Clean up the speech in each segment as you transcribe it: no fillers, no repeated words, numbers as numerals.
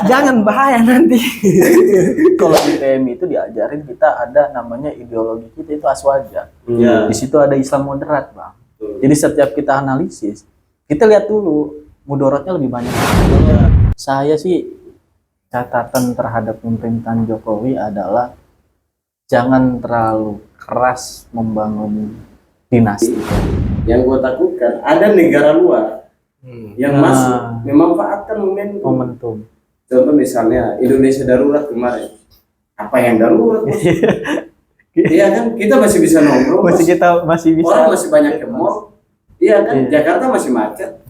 Jangan bahaya nanti. Kalau di PMI itu diajarin kita ada namanya ideologi kita itu aswaja. Di situ ada Islam moderat, Bang. Jadi setiap kita analisis, kita lihat dulu mudorotnya lebih banyak. Saya sih catatan terhadap pemerintahan Jokowi adalah jangan terlalu keras membangun dinasti. Yang gue takutkan ada negara luar yang masuk memanfaatkan momentum. Contoh misalnya Indonesia darurat kemarin. Apa yang darurat? Iya kan, kita masih bisa nongkrong. Masih bisa. Orang masih banyak ke mall. Iya kan, Jakarta masih macet.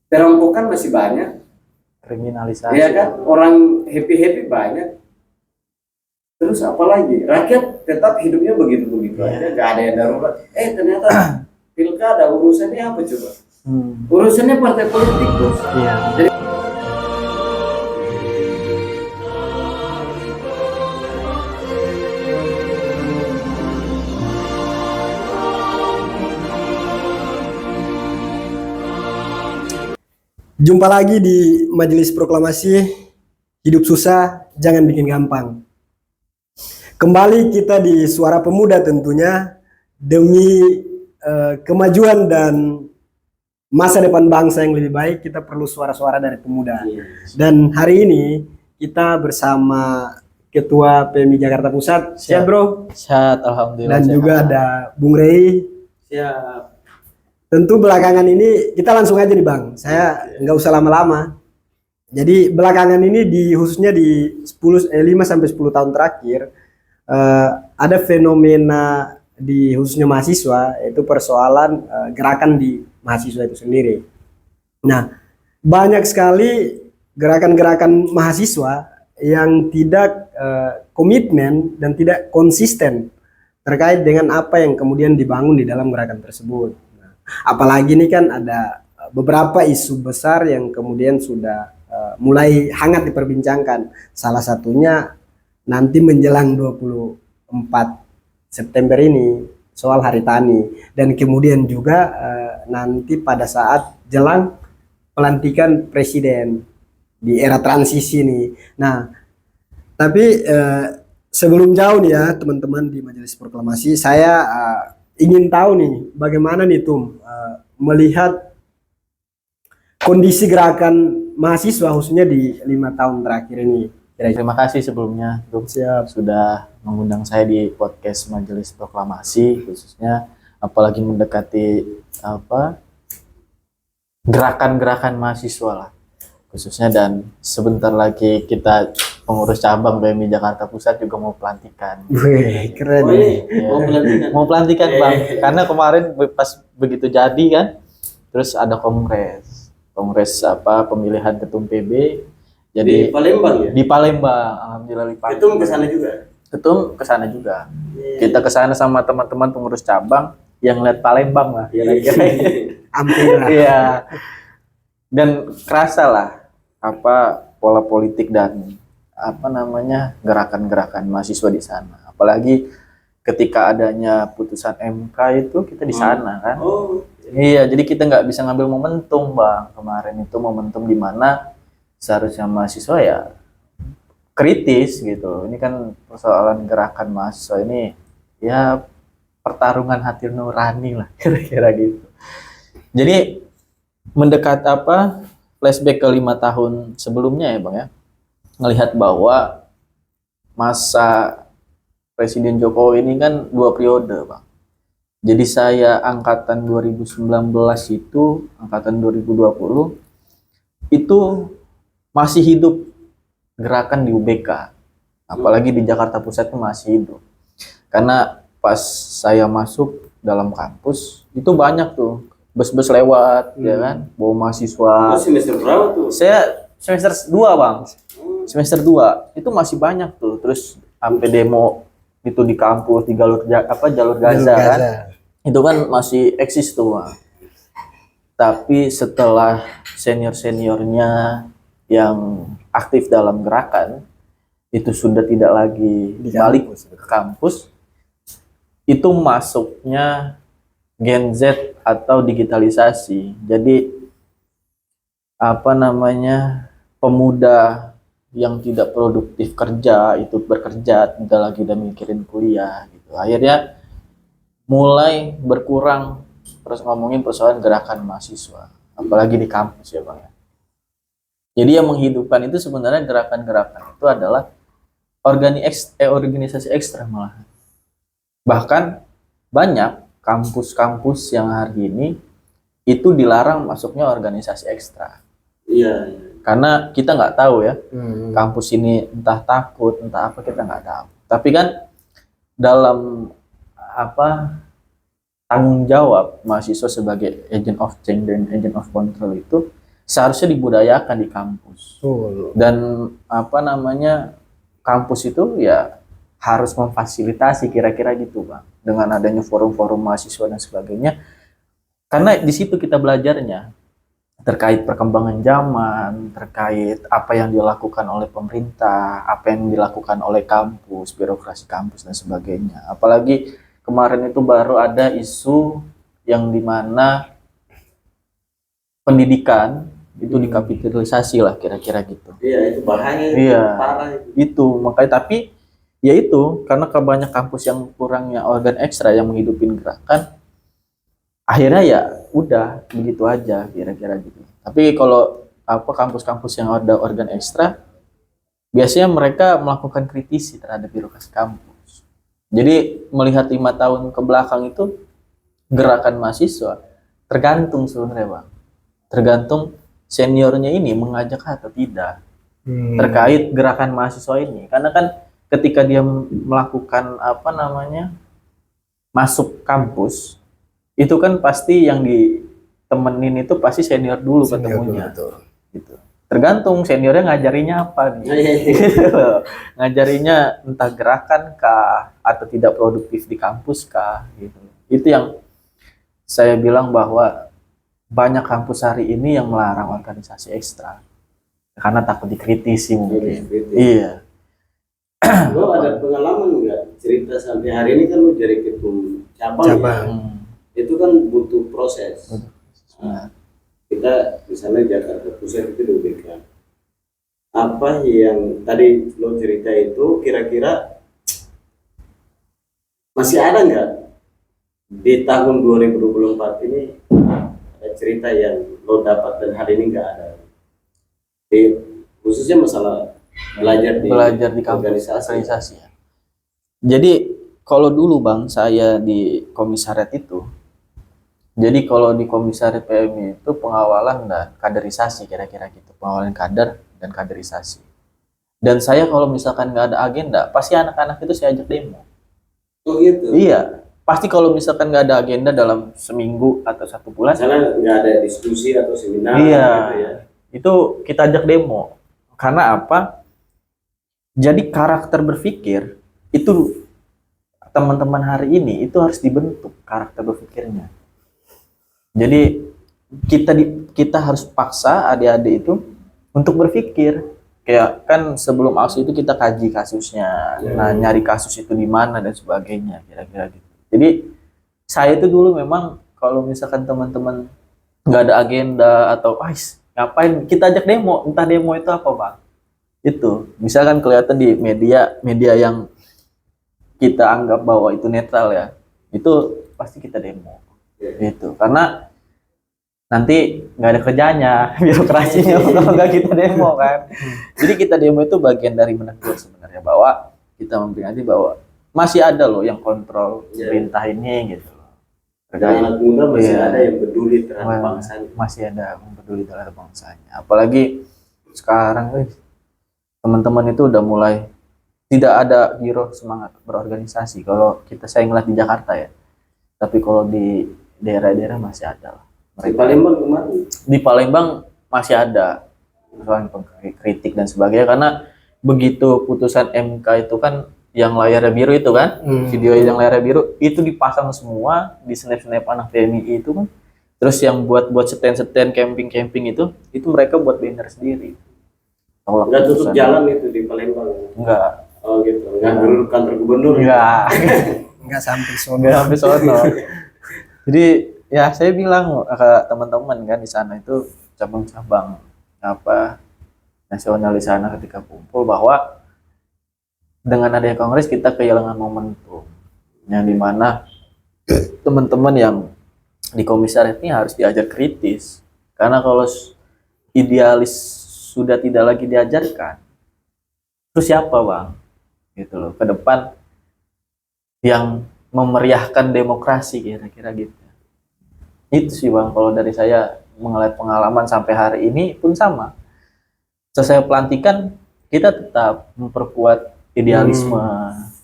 Perampokan masih banyak. Kriminalisasi. Iya kan, orang happy banyak. Terus apalagi? Rakyat tetap hidupnya begitu-begitu aja, gak ada yang darurat. Ternyata pilkada urusannya apa coba? Urusannya partai politik bos. Iya. Jadi, Jumpa lagi di Majelis Proklamasi. Hidup susah, jangan bikin gampang. Kembali kita di Suara Pemuda tentunya demi kemajuan dan masa depan bangsa yang lebih baik, kita perlu suara-suara dari pemuda. Dan hari ini kita bersama Ketua PMI Jakarta Pusat. Siap bro? Sehat, alhamdulillah. Dan sehat. juga ada Bung Rey. siap. Tentu belakangan ini kita langsung aja nih Bang. Saya nggak usah lama-lama. Jadi belakangan ini khususnya di 5 sampai 10 tahun terakhir ada fenomena di khususnya mahasiswa, yaitu persoalan gerakan di mahasiswa itu sendiri. Nah, banyak sekali gerakan-gerakan mahasiswa yang tidak komitmen dan tidak konsisten terkait dengan apa yang kemudian dibangun di dalam gerakan tersebut. Nah, apalagi ini kan ada beberapa isu besar yang kemudian sudah mulai hangat diperbincangkan. Salah satunya nanti menjelang 24 September ini soal Hari Tani, dan kemudian juga nanti pada saat jelang pelantikan presiden di era transisi nih. Nah, tapi sebelum jauh nih ya teman-teman di Majelis Proklamasi, saya ingin tahu nih bagaimana nih Tum melihat kondisi gerakan mahasiswa khususnya di 5 tahun terakhir ini. Terima kasih sebelumnya, Tum, sudah mengundang saya di podcast Majelis Proklamasi, khususnya apalagi mendekati gerakan-gerakan mahasiswa lah khususnya, dan sebentar lagi kita pengurus cabang PMI Jakarta Pusat juga mau pelantikan. Wih, keren. Mau pelantikan Bang, karena kemarin pas begitu jadi kan, terus ada kongres pemilihan ketum PB. Jadi Di Palembang ya? Di Palembang, alhamdulillah di Palembang. Ketum kesana juga? Ketum kesana juga. Kita kesana sama teman-teman pengurus cabang yang lihat Palembang lah kira-kira. Hampir. Iya. Dan kerasa lah pola politik dan gerakan-gerakan mahasiswa di sana. Apalagi ketika adanya putusan MK itu kita di sana kan. Iya, jadi kita nggak bisa ngambil momentum Bang. Kemarin itu momentum di mana seharusnya mahasiswa ya kritis gitu. Ini kan persoalan gerakan mahasiswa ini ya pertarungan hati nurani lah kira-kira gitu. Jadi mendekat flashback ke 5 tahun sebelumnya ya Bang ya, ngelihat bahwa masa Presiden Jokowi ini kan 2 periode Bang. Jadi saya angkatan 2019 itu, angkatan 2020 itu masih hidup gerakan di UBK, apalagi di Jakarta Pusat itu masih hidup. Karena pas saya masuk dalam kampus itu banyak tuh bus-bus lewat, ya kan, bawa mahasiswa. Semester berapa tuh? Saya semester 2 Bang, semester 2 itu masih banyak tuh. Terus sampai demo itu di kampus, di jalur Gaza kan, itu kan masih eksis tuh Bang. Tapi setelah senior-seniornya yang aktif dalam gerakan itu sudah tidak lagi balik ke kampus, itu masuknya Gen Z atau digitalisasi. Jadi pemuda yang tidak produktif kerja itu bekerja, udah mikirin kuliah gitu. Akhirnya mulai berkurang, terus ngomongin persoalan gerakan mahasiswa, apalagi di kampus ya Bang ya. Jadi yang menghidupkan itu sebenarnya gerakan-gerakan itu adalah organisasi ekstra malah. Bahkan banyak kampus-kampus yang hari ini itu dilarang masuknya organisasi ekstra. Iya. Karena kita nggak tahu ya, kampus ini entah takut, entah apa kita nggak tahu. Tapi kan dalam tanggung jawab mahasiswa sebagai agent of change dan agent of control itu seharusnya dibudayakan di kampus. Dan kampus itu ya harus memfasilitasi kira-kira gitu Bang, dengan adanya forum-forum mahasiswa dan sebagainya. Karena di situ kita belajarnya terkait perkembangan zaman, terkait apa yang dilakukan oleh pemerintah, apa yang dilakukan oleh kampus, birokrasi kampus dan sebagainya. Apalagi kemarin itu baru ada isu yang dimana pendidikan itu dikapitalisasi lah kira-kira gitu. Iya, itu bahaya. Iya, parah itu makanya. Tapi ya itu karena kebanyak kampus yang kurangnya organ ekstra yang menghidupin gerakan, akhirnya ya udah begitu aja kira-kira gitu. Tapi kalau kampus-kampus yang ada organ ekstra, biasanya mereka melakukan kritisi terhadap birokrasi kampus. Jadi melihat 5 tahun ke belakang itu gerakan mahasiswa tergantung sebenarnya Bang, tergantung seniornya ini mengajak atau tidak terkait gerakan mahasiswa ini. Karena kan ketika dia melakukan masuk kampus, itu kan pasti yang ditemenin itu pasti senior dulu ketemunya. Gitu. Tergantung seniornya ngajarinya apa nih. Ngajarinya entah gerakan kah atau tidak produktif di kampus kah gitu. Itu yang saya bilang bahwa banyak kampus hari ini yang melarang organisasi ekstra karena takut dikritisi mungkin. Iya. Lo ada pengalaman nggak cerita sampai hari ini kan lo jadi ketua cabang. Ya? Itu kan butuh proses. Nah, kita misalnya Jakarta Pusat itu UBK. Apa yang tadi lo cerita itu kira-kira masih ada nggak di tahun 2024 ini ada cerita yang lo dapat dan hari ini nggak ada? Khususnya masalah belajar di organisasi ya. Jadi kalau dulu Bang saya di komisariat itu, jadi kalau di komisariat PMI itu pengawalan dan kaderisasi kira-kira gitu, pengawalan kader dan kaderisasi. Dan saya kalau misalkan nggak ada agenda, pasti anak-anak itu saya ajak demo. Oh gitu? Iya, pasti kalau misalkan nggak ada agenda dalam seminggu atau 1 bulan. Misalnya nggak ada diskusi atau seminar. Iya, gitu ya. Itu kita ajak demo. Karena apa? Jadi karakter berpikir itu teman-teman hari ini itu harus dibentuk karakter berpikirnya. Jadi kita harus paksa adik-adik itu untuk berpikir. Kayak kan sebelum aksi itu kita kaji kasusnya, nah nyari kasus itu di mana dan sebagainya kira-kira gitu. Jadi saya itu dulu memang kalau misalkan teman-teman nggak ada agenda atau ngapain kita ajak demo, entah demo itu apa Bang. Itu misalkan kelihatan di media yang kita anggap bahwa itu netral ya, itu pasti kita demo gitu. Karena nanti nggak ada kerjanya birokrasinya kalau nggak kita demo kan. Jadi kita demo itu bagian dari menegur sebenarnya bahwa kita memperingati bahwa masih ada loh yang kontrol perintah ini gitu. Anak muda masih ada yang peduli terhadap bangsanya. Masih ada yang peduli terhadap bangsanya. Apalagi sekarang teman-teman itu udah mulai tidak ada giro semangat berorganisasi. Kalau saya ngeliat di Jakarta ya. Tapi kalau di daerah-daerah masih ada lah. Di Palembang kemarin? Di Palembang masih ada kritik dan sebagainya karena begitu putusan MK itu kan yang layarnya biru itu kan, video yang layarnya biru itu dipasang semua di snap anak TNI itu kan. Terus yang buat stand camping itu mereka buat banner sendiri. Nggak tutup jalan itu di Palembang? Enggak. Oh gitu, nggak geruduk kantor gubernur? Enggak. Nggak sampai sono. Jadi ya saya bilang ke teman-teman kan di sana itu cabang-cabang nasional di sana ketika kumpul bahwa dengan adanya kongres kita kehilangan momentum yang dimana teman-teman yang di komisariat ini harus diajar kritis, karena kalau idealis sudah tidak lagi diajarkan, terus siapa bang gitu loh ke depan yang memeriahkan demokrasi kira-kira gitu. Itu sih bang kalau dari saya melihat pengalaman sampai hari ini pun sama. Selesai pelantikan kita tetap memperkuat idealisme,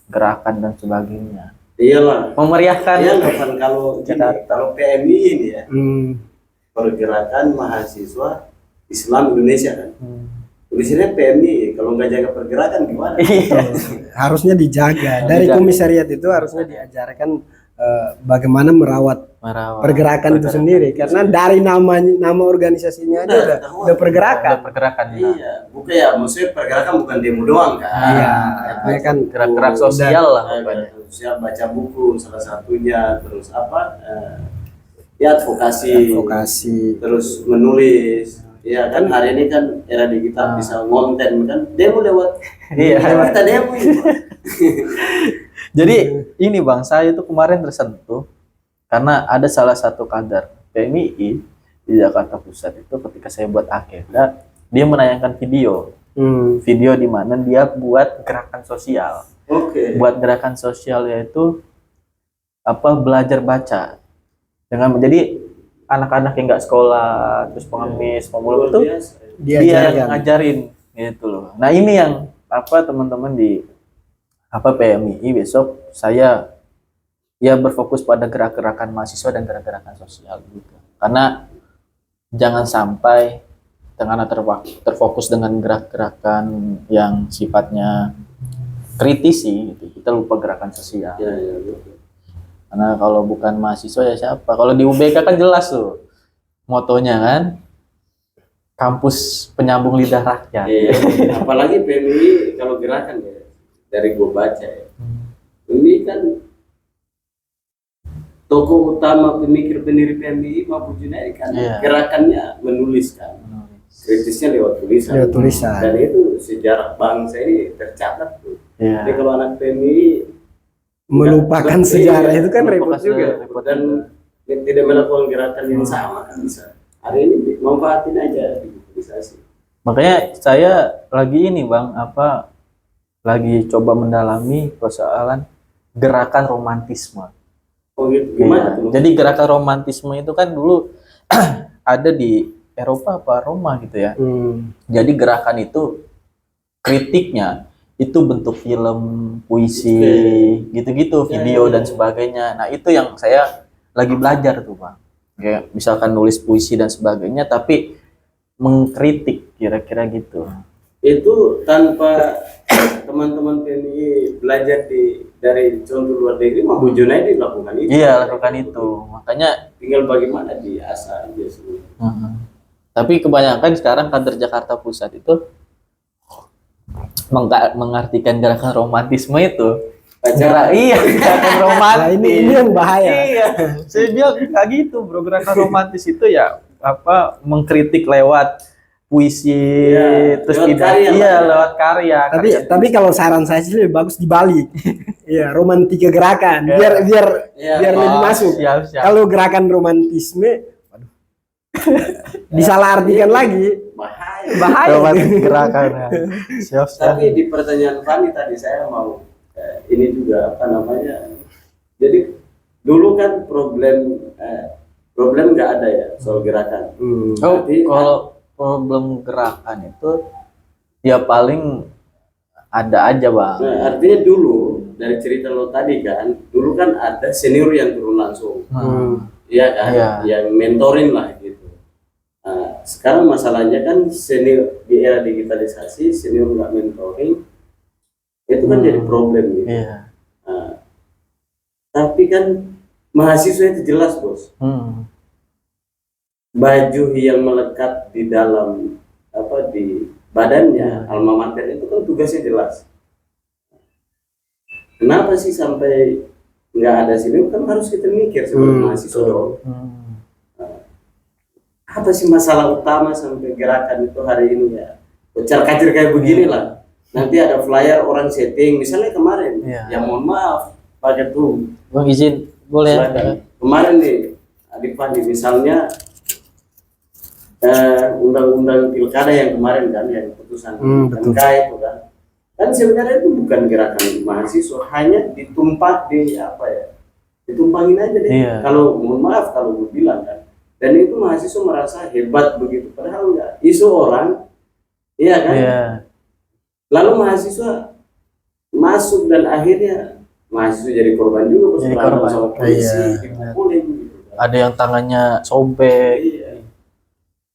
gerakan dan sebagainya. Iyalah. Memeriahkan. Iya kan kalau kalau PMI ini ya. Pergerakan mahasiswa Islam Indonesia kan. Tulisannya PMI, kalau nggak jaga pergerakan gimana? Harusnya dijaga. Dari komisariat itu harusnya diajarkan bagaimana merawat pergerakan itu sendiri, karena dari nama organisasinya aja udah pergerakan. Iya, bukan ya, maksudnya pergerakan bukan demo doang kan? Iya, ya kan gerak-gerak sosial lah. Sosial, baca buku salah satunya, terus apa? Ya advokasi, terus menulis. Ya kan hari ini kan era digital bisa ngonten kan, demo lewat. Iya. Kita demo ini. Jadi ini bang, saya itu kemarin tersentuh karena ada salah satu kader PMII di Jakarta Pusat itu ketika saya buat agenda, dia menayangkan video di mana dia buat gerakan sosial. Buat gerakan sosial yaitu belajar baca dengan menjadi anak-anak yang nggak sekolah terus pengemis pemulung itu dia yang ngajarin gitu loh. Nah ini yang teman-teman di PMII besok saya ya berfokus pada gerak-gerakan mahasiswa dan gerak-gerakan sosial gitu. Karena jangan sampai karena terfokus dengan gerak-gerakan yang sifatnya kritisi gitu, kita lupa gerakan sosial. Karena kalau bukan mahasiswa ya siapa? Kalau di UBK kan jelas tuh motonya kan, kampus penyambung lidah rakyat. Apalagi PMI kalau gerakan ya dari gue baca ya, ini kan tokoh utama pemikir pendiri PMI Mahfudz Junaidi kan, gerakannya menuliskan, kritisnya lewat tulisan. Dan itu sejarah bangsa ini tercatat tuh. Jadi kalau anak PMI melupakan sejarah itu kan repot juga, dan tidak melakukan gerakan yang sama kan bisa. Hari ini manfaatin aja digitalisasi. Makanya saya lagi ini bang, lagi coba mendalami persoalan gerakan romantisme. Oh gitu, gimana tuh? Jadi gerakan romantisme itu kan dulu ada di Eropa Roma gitu ya. Jadi gerakan itu kritiknya itu bentuk film, puisi, gitu-gitu, video dan sebagainya. Nah itu yang saya lagi belajar tuh bang. Kayak misalkan nulis puisi dan sebagainya, tapi mengkritik kira-kira gitu. Itu tanpa teman-teman PMI belajar dari contoh luar negeri, Mahfudz Junaidi lakukan itu. Iya lakukan itu. Makanya tinggal bagaimana diasah aja semua. Tapi kebanyakan sekarang kader Jakarta Pusat itu mengartikan gerakan romantisme itu gerakan romantis. Nah, ini yang bahaya. Iya, saya bilang nggak gitu bro, gerakan romantis itu ya mengkritik lewat puisi, terus lewat karya. Tapi kalau saran saya sih lebih bagus dibalik. Iya, romantika gerakan biar lebih masuk. Siap. Kalau gerakan romantisme disalahartikan lagi, bahaya. Gerakan. Siap. Tapi di pertanyaan Fani tadi saya mau ini juga jadi dulu kan problem nggak ada ya soal gerakan. Kalau problem gerakan itu ya paling ada aja bang. Nah, artinya dulu dari cerita lo tadi kan, dulu kan ada senior yang turun langsung, iya kan, yang mentoring lah gitu. Nah, sekarang masalahnya kan senior di era digitalisasi, senior nggak mentoring, itu kan jadi problem gitu. Nah, tapi kan mahasiswa itu jelas bos, baju yang melekat di dalam di badannya alma mater itu kan tugasnya jelas. Kenapa sih sampai nggak ada senior? Kan harus kita mikir sebagai mahasiswa dong. Apa sih masalah utama sampai gerakan itu hari ini ya kacir kayak begini lah. Nanti ada flyer orang setting, misalnya kemarin, ya mohon maaf, Pak Ketum. Bang izin, boleh ya? Kemarin nih, Adik Pandi, misalnya undang-undang pilkada yang kemarin kan, yang putusan MK itu kan sebenarnya itu bukan gerakan mahasiswa, hanya ditumpangin aja deh. Kalau mohon maaf kalau gue bilang kan, dan itu mahasiswa merasa hebat begitu, padahal enggak, isu orang, iya kan? Lalu mahasiswa masuk dan akhirnya mahasiswa jadi korban juga, pas berantem sama polisi, dipukulin gitu. Ada yang tangannya sobek.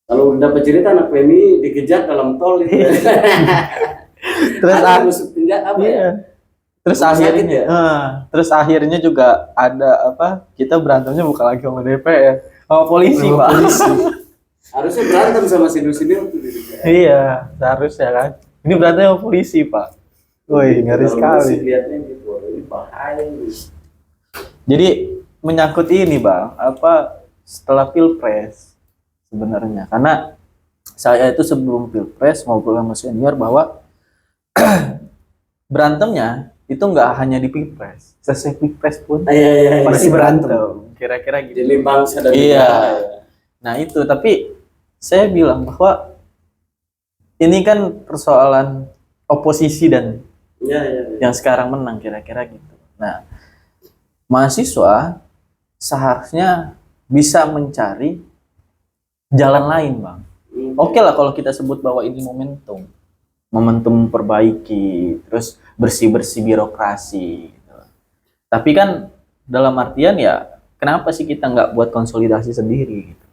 Kalau dapat cerita anak PMI dikejar dalam tol itu. Terus masuk penjara apa ya? Terus akhirnya juga ada kita berantemnya bukan lagi sama DPR, sama polisi, Pak. Harusnya berantem sama senior-senior tuh di DPR. Iya, seharusnya kan. Ini berantem sama polisi, Pak. Woi, ngeri sekali. Lihatnya gitu, ini bahaya. Jadi menyangkut ini, Bang, setelah Pilpres sebenarnya, karena saya itu sebelum Pilpres ngobrol sama senior bahwa berantemnya itu nggak hanya di Pilpres, selesai Pilpres pun masih berantem, kira-kira gitu. Jadi bangsa dan Nah itu, tapi saya bilang bahwa ini kan persoalan oposisi dan yang sekarang menang, kira-kira gitu. Nah, mahasiswa seharusnya bisa mencari jalan lain, Bang. Oke lah kalau kita sebut bahwa ini momentum perbaiki, terus bersih-bersih birokrasi gitu. Tapi kan dalam artian ya, kenapa sih kita nggak buat konsolidasi sendiri gitu?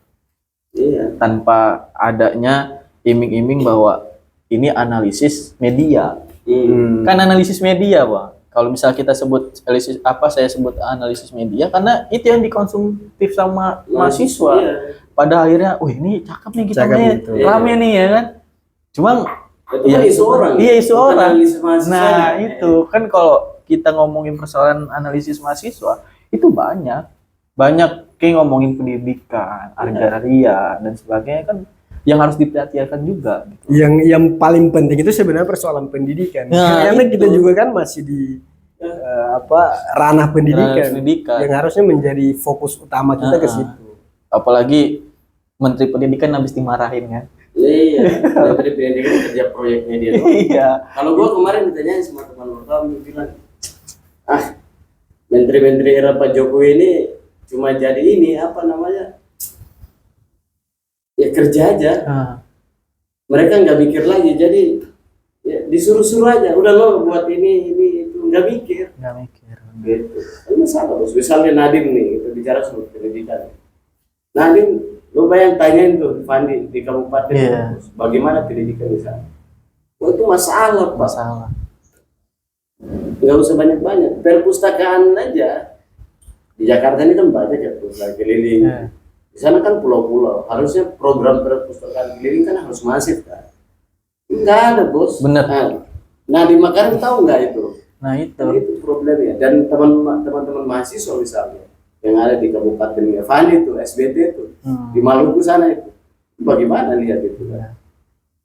Tanpa adanya iming-iming bahwa ini analisis media. Kan analisis media, Bang. Kalau misalnya kita sebut analisis saya sebut analisis media karena itu yang dikonsumtif sama mahasiswa. Pada akhirnya, ini cakep nih kita nih, rame nih ya kan. Cuma itu kan isu orang. Iya, isu orang. Nah, itu kan kalau kita ngomongin persoalan analisis mahasiswa, itu banyak kayak ngomongin pendidikan, agraria dan sebagainya kan yang harus diperhatikan juga. Gitu. Yang paling penting itu sebenarnya persoalan pendidikan. Karena kita juga kan masih di ranah pendidikan, yang harusnya menjadi fokus utama kita ke situ. Apalagi Menteri Pendidikan habis dimarahin kan. Iya, Menteri Pendidikan kerja proyeknya dia. Iya. Kalau gua kemarin ditanya sama teman wartawan, dia bilang, menteri-menteri era Pak Jokowi ini cuma jadi ini ya kerja aja. Mereka nggak mikir lagi, jadi ya disuruh-suruh aja. Udah lo buat ini itu nggak mikir. Gitu. Ini salah bos. Misalnya Nadiem nih, kita bicara soal pendidikan. Nadiem, lo bayang tanyain tuh Fandi di kabupaten, bagaimana pendidikan di sana? Itu masalah, Pak. Nggak usah banyak-banyak. Perpustakaan aja. Di Jakarta ini kan banyak ya perpustakaan keliling. Di sana kan pulau-pulau. Harusnya program perpustakaan keliling kan harus masif kan. Nggak ada, bos. Bener. Nah di Makassar tahu nggak itu? Nah itu problemnya. Dan teman-teman mahasiswa misalnya yang ada di Kabupaten Fandi itu, SBT itu, di Maluku sana itu, bagaimana lihat itu?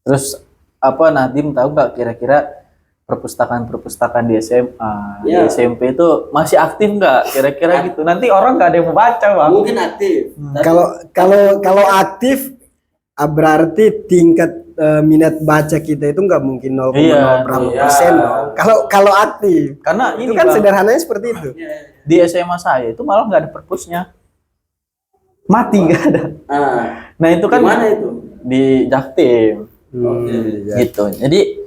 Terus Nadiem tahu nggak kira-kira perpustakaan di SMA, di SMP itu masih aktif nggak? Kira-kira gitu. Nanti orang nggak ada yang mau baca, Bang. Mungkin aktif. Kalau aktif berarti tingkat minat baca kita itu nggak mungkin 0,0 berapa persen dong. Kalau aktif, karena itu kan sederhananya seperti itu. Di SMA saya itu malah nggak ada perpusnya, mati nggak ada. Nah itu kan mana itu? Di Jaktim, gitu. Jadi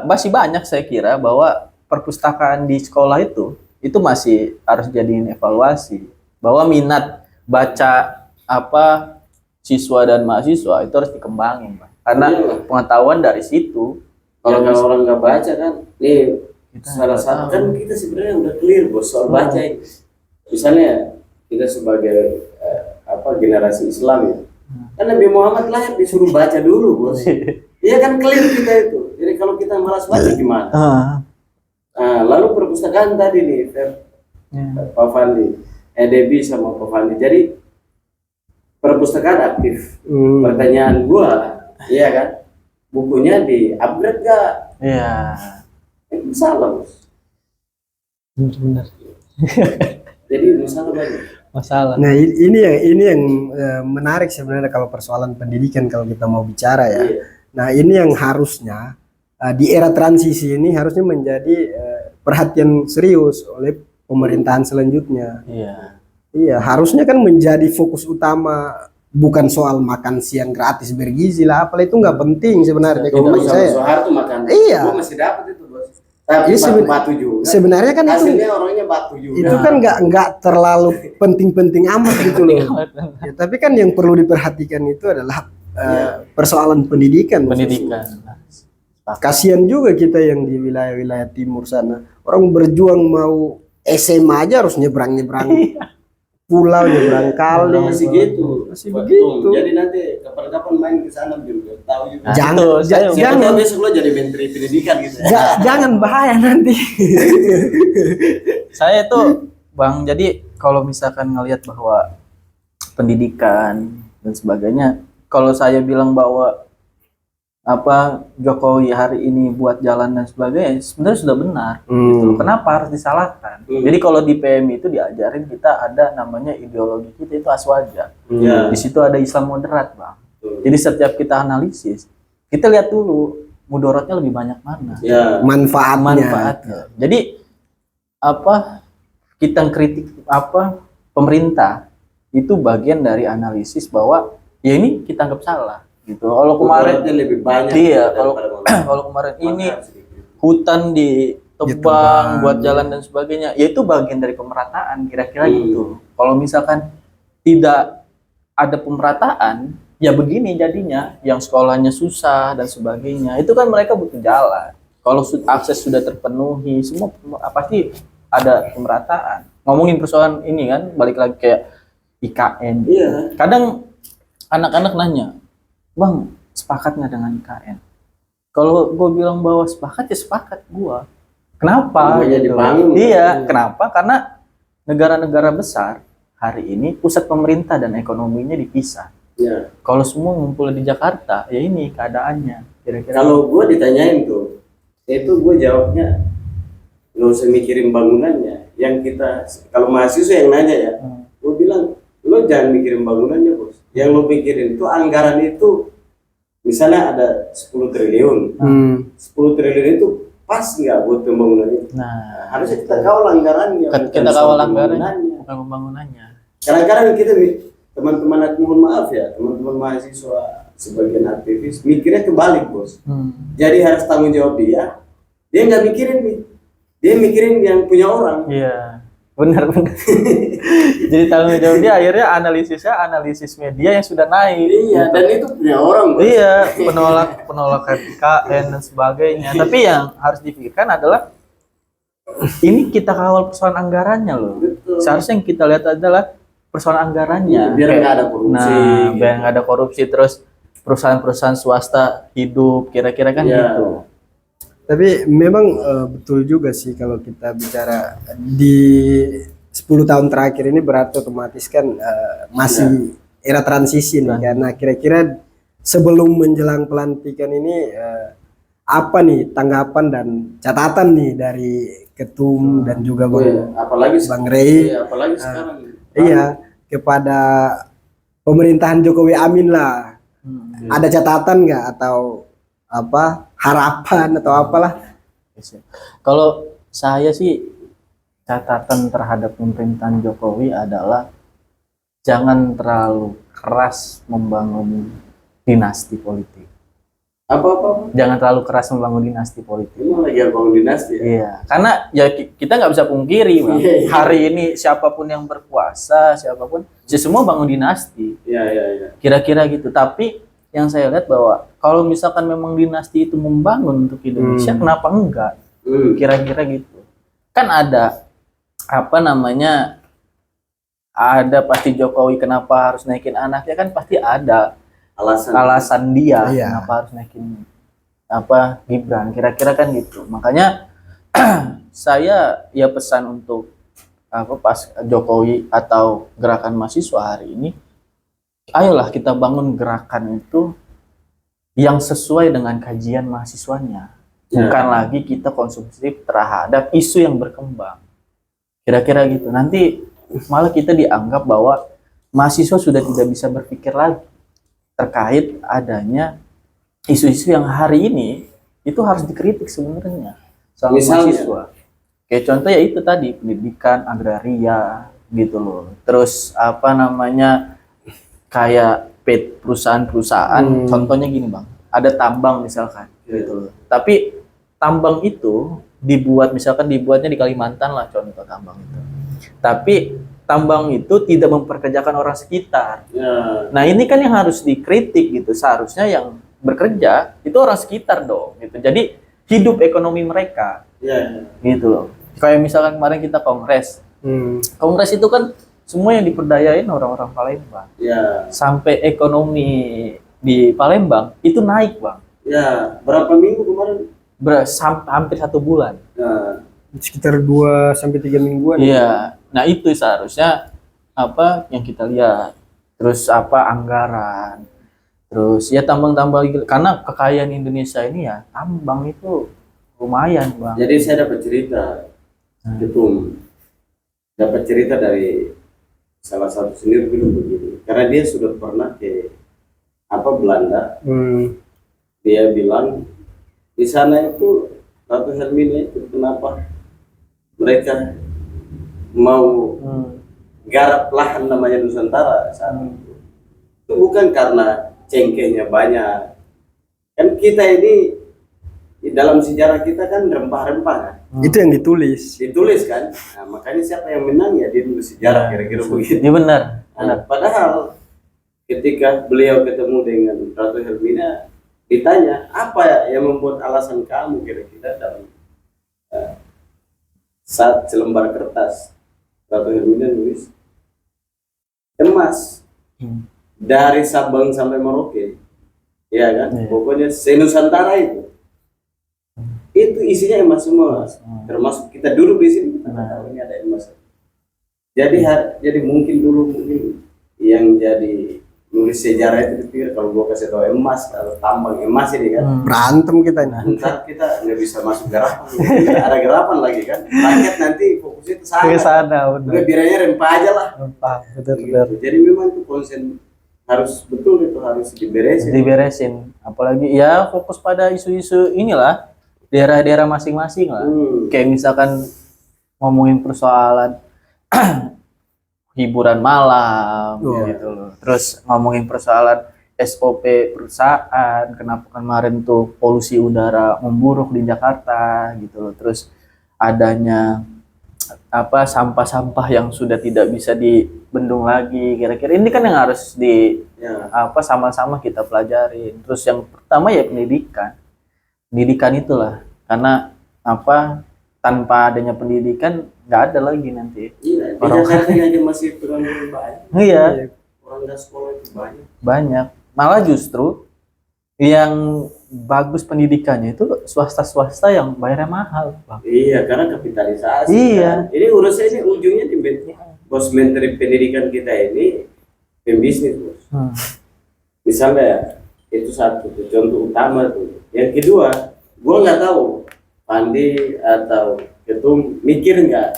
masih banyak saya kira bahwa perpustakaan di sekolah itu masih harus jadiin evaluasi bahwa minat baca siswa dan mahasiswa itu harus dikembangin, Pak. Karena pengetahuan dari situ. Kalau orang nggak baca kan, salah satu kan kita sebenarnya udah clear bos soal baca ini. Misalnya kita sebagai generasi Islam ya, kan Nabi Muhammad lahir disuruh baca dulu bos. Iya kan clear kita itu. Jadi kalau kita malas baca gimana? Lalu perpustakaan tadi nih, Pak Fandi, Debbie sama Pak Fandi. Jadi perpustakaan aktif. Pertanyaan gua, iya kan? bukunya di upgrade gak? Iya. Itu salah bos. Benar. Jadi masalah banyak. Masalah. Nah, ini yang menarik sebenarnya kalau persoalan pendidikan kalau kita mau bicara ya. Iya. Nah, ini yang harusnya di era transisi ini harusnya menjadi perhatian serius oleh pemerintahan selanjutnya. Iya. Iya, harusnya kan menjadi fokus utama, bukan soal makan siang gratis bergizi lah, apalah itu nggak penting sebenarnya kalau Dulu bagi sama saya. Soeharto makan. Iya. Gua masih dapat itu bos. Tapi Iya, batu juga. Sebenarnya kan Hasilnya orangnya batu juga. itu kan nggak terlalu penting-penting amat gitu loh. Ya, tapi kan yang perlu diperhatikan itu adalah persoalan pendidikan. Pendidikan. Kasihan juga kita yang di wilayah-wilayah timur sana, orang berjuang mau SMA aja harus nyebrang-nyebrang pulau, nyebrang kali. Masih gitu. Masih Betul. begitu. Jadi nanti kapan-kapan main ke sana juga. Tahu juga. Jangan, Itu, saya Siapa jangan, tahu besok lo jadi menteri pendidikan gitu. jangan bahaya nanti. Saya tuh Bang, jadi kalau misalkan ngelihat bahwa pendidikan dan sebagainya, kalau saya bilang bahwa Jokowi hari ini buat jalan dan sebagainya, sebenarnya sudah benar. Gitu. Kenapa harus disalahkan? Jadi kalau di PMI itu diajarin kita ada namanya ideologi kita itu aswaja. Ya. Di situ ada Islam moderat, Bang. Jadi setiap kita analisis, kita lihat dulu mudorotnya lebih banyak mana. Ya. Manfaatnya. Jadi kita kritik pemerintah itu bagian dari analisis bahwa ya ini kita anggap salah gitu. Kalau kemarin lebih banyak. iya, kalau kemarin ini hutan ditebang buat jalan dan sebagainya, ya itu bagian dari pemerataan kira-kira gitu. Kalau misalkan tidak ada pemerataan, ya begini jadinya, yang sekolahnya susah dan sebagainya. Itu kan mereka butuh jalan. Kalau akses sudah terpenuhi, semua pasti ada pemerataan. Ngomongin persoalan ini kan, balik lagi kayak IKN. Iya. Kadang anak-anak nanya, Bang, sepakat nggak dengan IKN? Kalau gue bilang bahwa sepakat, ya sepakat gue. Kenapa? Gitu. Iya, kenapa? Karena negara-negara besar hari ini pusat pemerintah dan ekonominya dipisah. Ya. Kalau semua ngumpul di Jakarta, ya ini keadaannya. Kira-kira. Kalau gue ditanyain tuh, itu gue jawabnya nggak usah mikirin bangunannya. Yang kita, kalau mahasiswa yang nanya ya, gue bilang lo jangan mikirin bangunannya bos. Yang lo pikirin itu anggaran itu, misalnya ada 10 triliun. 10 triliun itu pas nggak buat pembangunan itu? Nah, harusnya kita kawal anggarannya. Kita kawal anggarannya, bukan pembangunannya. Kadang-kadang kita teman-teman, mohon maaf ya, teman-teman mahasiswa sebagian aktivis mikirnya kebalik bos. Jadi harus tanggung jawab dia nggak mikirin nih, dia mikirin yang punya orang. Iya, benar. Jadi tanggung jawab dia akhirnya analisis media yang sudah naik. Iya, gitu. dan itu punya orang bos. Iya, penolakan IKN dan sebagainya. Tapi yang harus dipikirkan adalah ini kita kawal persoalan anggarannya loh. Betul. Seharusnya yang kita lihat adalah persoalan anggarannya. Biar nggak ada korupsi. Nah, biar nggak ada korupsi, terus perusahaan-perusahahan swasta hidup, kira-kira kan gitu. Tapi memang betul juga sih kalau kita bicara di 10 tahun terakhir ini berarti otomatis kan masih era transisi nih, karena kira-kira sebelum menjelang pelantikan ini apa nih tanggapan dan catatan nih dari Ketum dan juga Bang Rey, apalagi sekarang. Iya, kepada pemerintahan Jokowi Amin lah. Ada catatan nggak atau harapan atau apalah? Kalau saya sih catatan terhadap pemerintahan Jokowi adalah jangan terlalu keras membangun dinasti politik. Apa? Jangan terlalu keras membangun dinasti politik. Ini lagi bangun dinasti ya? Iya, karena ya kita nggak bisa pungkiri, Bang. Hari ini siapapun yang berkuasa, siapapun, semua bangun dinasti. Iya. Kira-kira gitu. Tapi yang saya lihat bahwa kalau misalkan memang dinasti itu membangun untuk Indonesia, kenapa enggak? Kira-kira gitu. Kan ada ada pasti Jokowi kenapa harus naikin anaknya, kan pasti ada alasan dia kenapa harus naikin Gibran, kira-kira kan gitu. Makanya saya ya pesan untuk pas Jokowi atau gerakan mahasiswa hari ini, ayolah kita bangun gerakan itu yang sesuai dengan kajian mahasiswanya. Bukan lagi kita konsumsi terhadap isu yang berkembang. Kira-kira gitu. Nanti malah kita dianggap bahwa mahasiswa sudah tidak bisa berpikir lagi terkait adanya isu-isu yang hari ini itu harus dikritik sebenarnya sama mahasiswa. Kayak contoh ya itu tadi, pendidikan agraria gitu loh. Terus apa namanya, kayak perusahaan-perusahaan, contohnya gini Bang, ada tambang misalkan gitu loh. Tapi tambang itu dibuatnya di Kalimantan lah, contoh tambang itu. Tapi tambang itu tidak memperkerjakan orang sekitar. Nah ini kan yang harus dikritik gitu. Seharusnya yang bekerja itu orang sekitar dong gitu. Jadi hidup ekonomi mereka gitu loh. Kayak misalkan kemarin kita kongres. Kongres itu kan semua yang diperdayain orang-orang Palembang. Sampai ekonomi di Palembang itu naik Bang. Berapa minggu kemarin? Hampir 1 bulan. Sekitar 2 sampai 3 mingguan. Iya. Nah itu seharusnya apa yang kita lihat. Terus apa, anggaran. Terus ya tambang-tambang, karena kekayaan Indonesia ini ya tambang itu lumayan Bang. Jadi saya dapat cerita, dapat cerita dari salah satu senior bilang begini, karena dia sudah pernah ke Belanda. Dia bilang di sana itu Ratu Hermina itu kenapa mereka mau garap lahan namanya Nusantara saat itu bukan karena cengkehnya banyak. Kan kita ini di dalam sejarah kita kan rempah-rempah kan. Itu yang ditulis kan. Nah, makanya siapa yang menang ya dia nulis sejarah kira-kira begitu. Ini benar. Padahal ketika beliau ketemu dengan Ratu Hermina, ditanya apa yang membuat alasan kamu kira-kira dalam saat selembar kertas Ratu Hermina nulis emas dari Sabang sampai Merauke, ya kan? Pokoknya se-Nusantara itu isinya emas semua, termasuk kita duduk di sini kita tahu ini ada emas. Jadi mungkin yang jadi nulis sejarah itu dipikir kalau gua kasih tahu emas, kalau tambang emas ini kan berantem kita ini. Ntar kita nggak bisa masuk garapan, tidak ada garapan lagi kan. Rakyat nanti fokusnya ke sana. Udah biarnya rempah aja lah. Betul. Jadi memang itu konsen harus diberesin. Apalagi ya fokus pada isu-isu inilah daerah-daerah masing-masing lah. Kayak misalkan ngomongin persoalan hiburan malam gitu loh. Terus ngomongin persoalan SOP perusahaan, kenapa kemarin tuh polusi udara memburuk di Jakarta gitu loh. Terus adanya sampah-sampah yang sudah tidak bisa dibendung lagi. Kira-kira ini kan yang harus sama-sama kita pelajarin. Terus yang pertama ya pendidikan itulah, karena tanpa adanya pendidikan nggak ada lagi nanti. Iya, di Jakarta aja masih kurang banyak. Iya. Orang nggak sekolah itu banyak. Malah justru yang bagus pendidikannya itu swasta yang bayarnya mahal, Bang. Iya, karena kapitalisasi. Iya. Ini urusan ini ujungnya di bos menteri pendidikan kita ini pembisnis, bos. Misalnya itu satu contoh utama tuh. Yang kedua, gua nggak tahu Pandi atau Ketum mikir nggak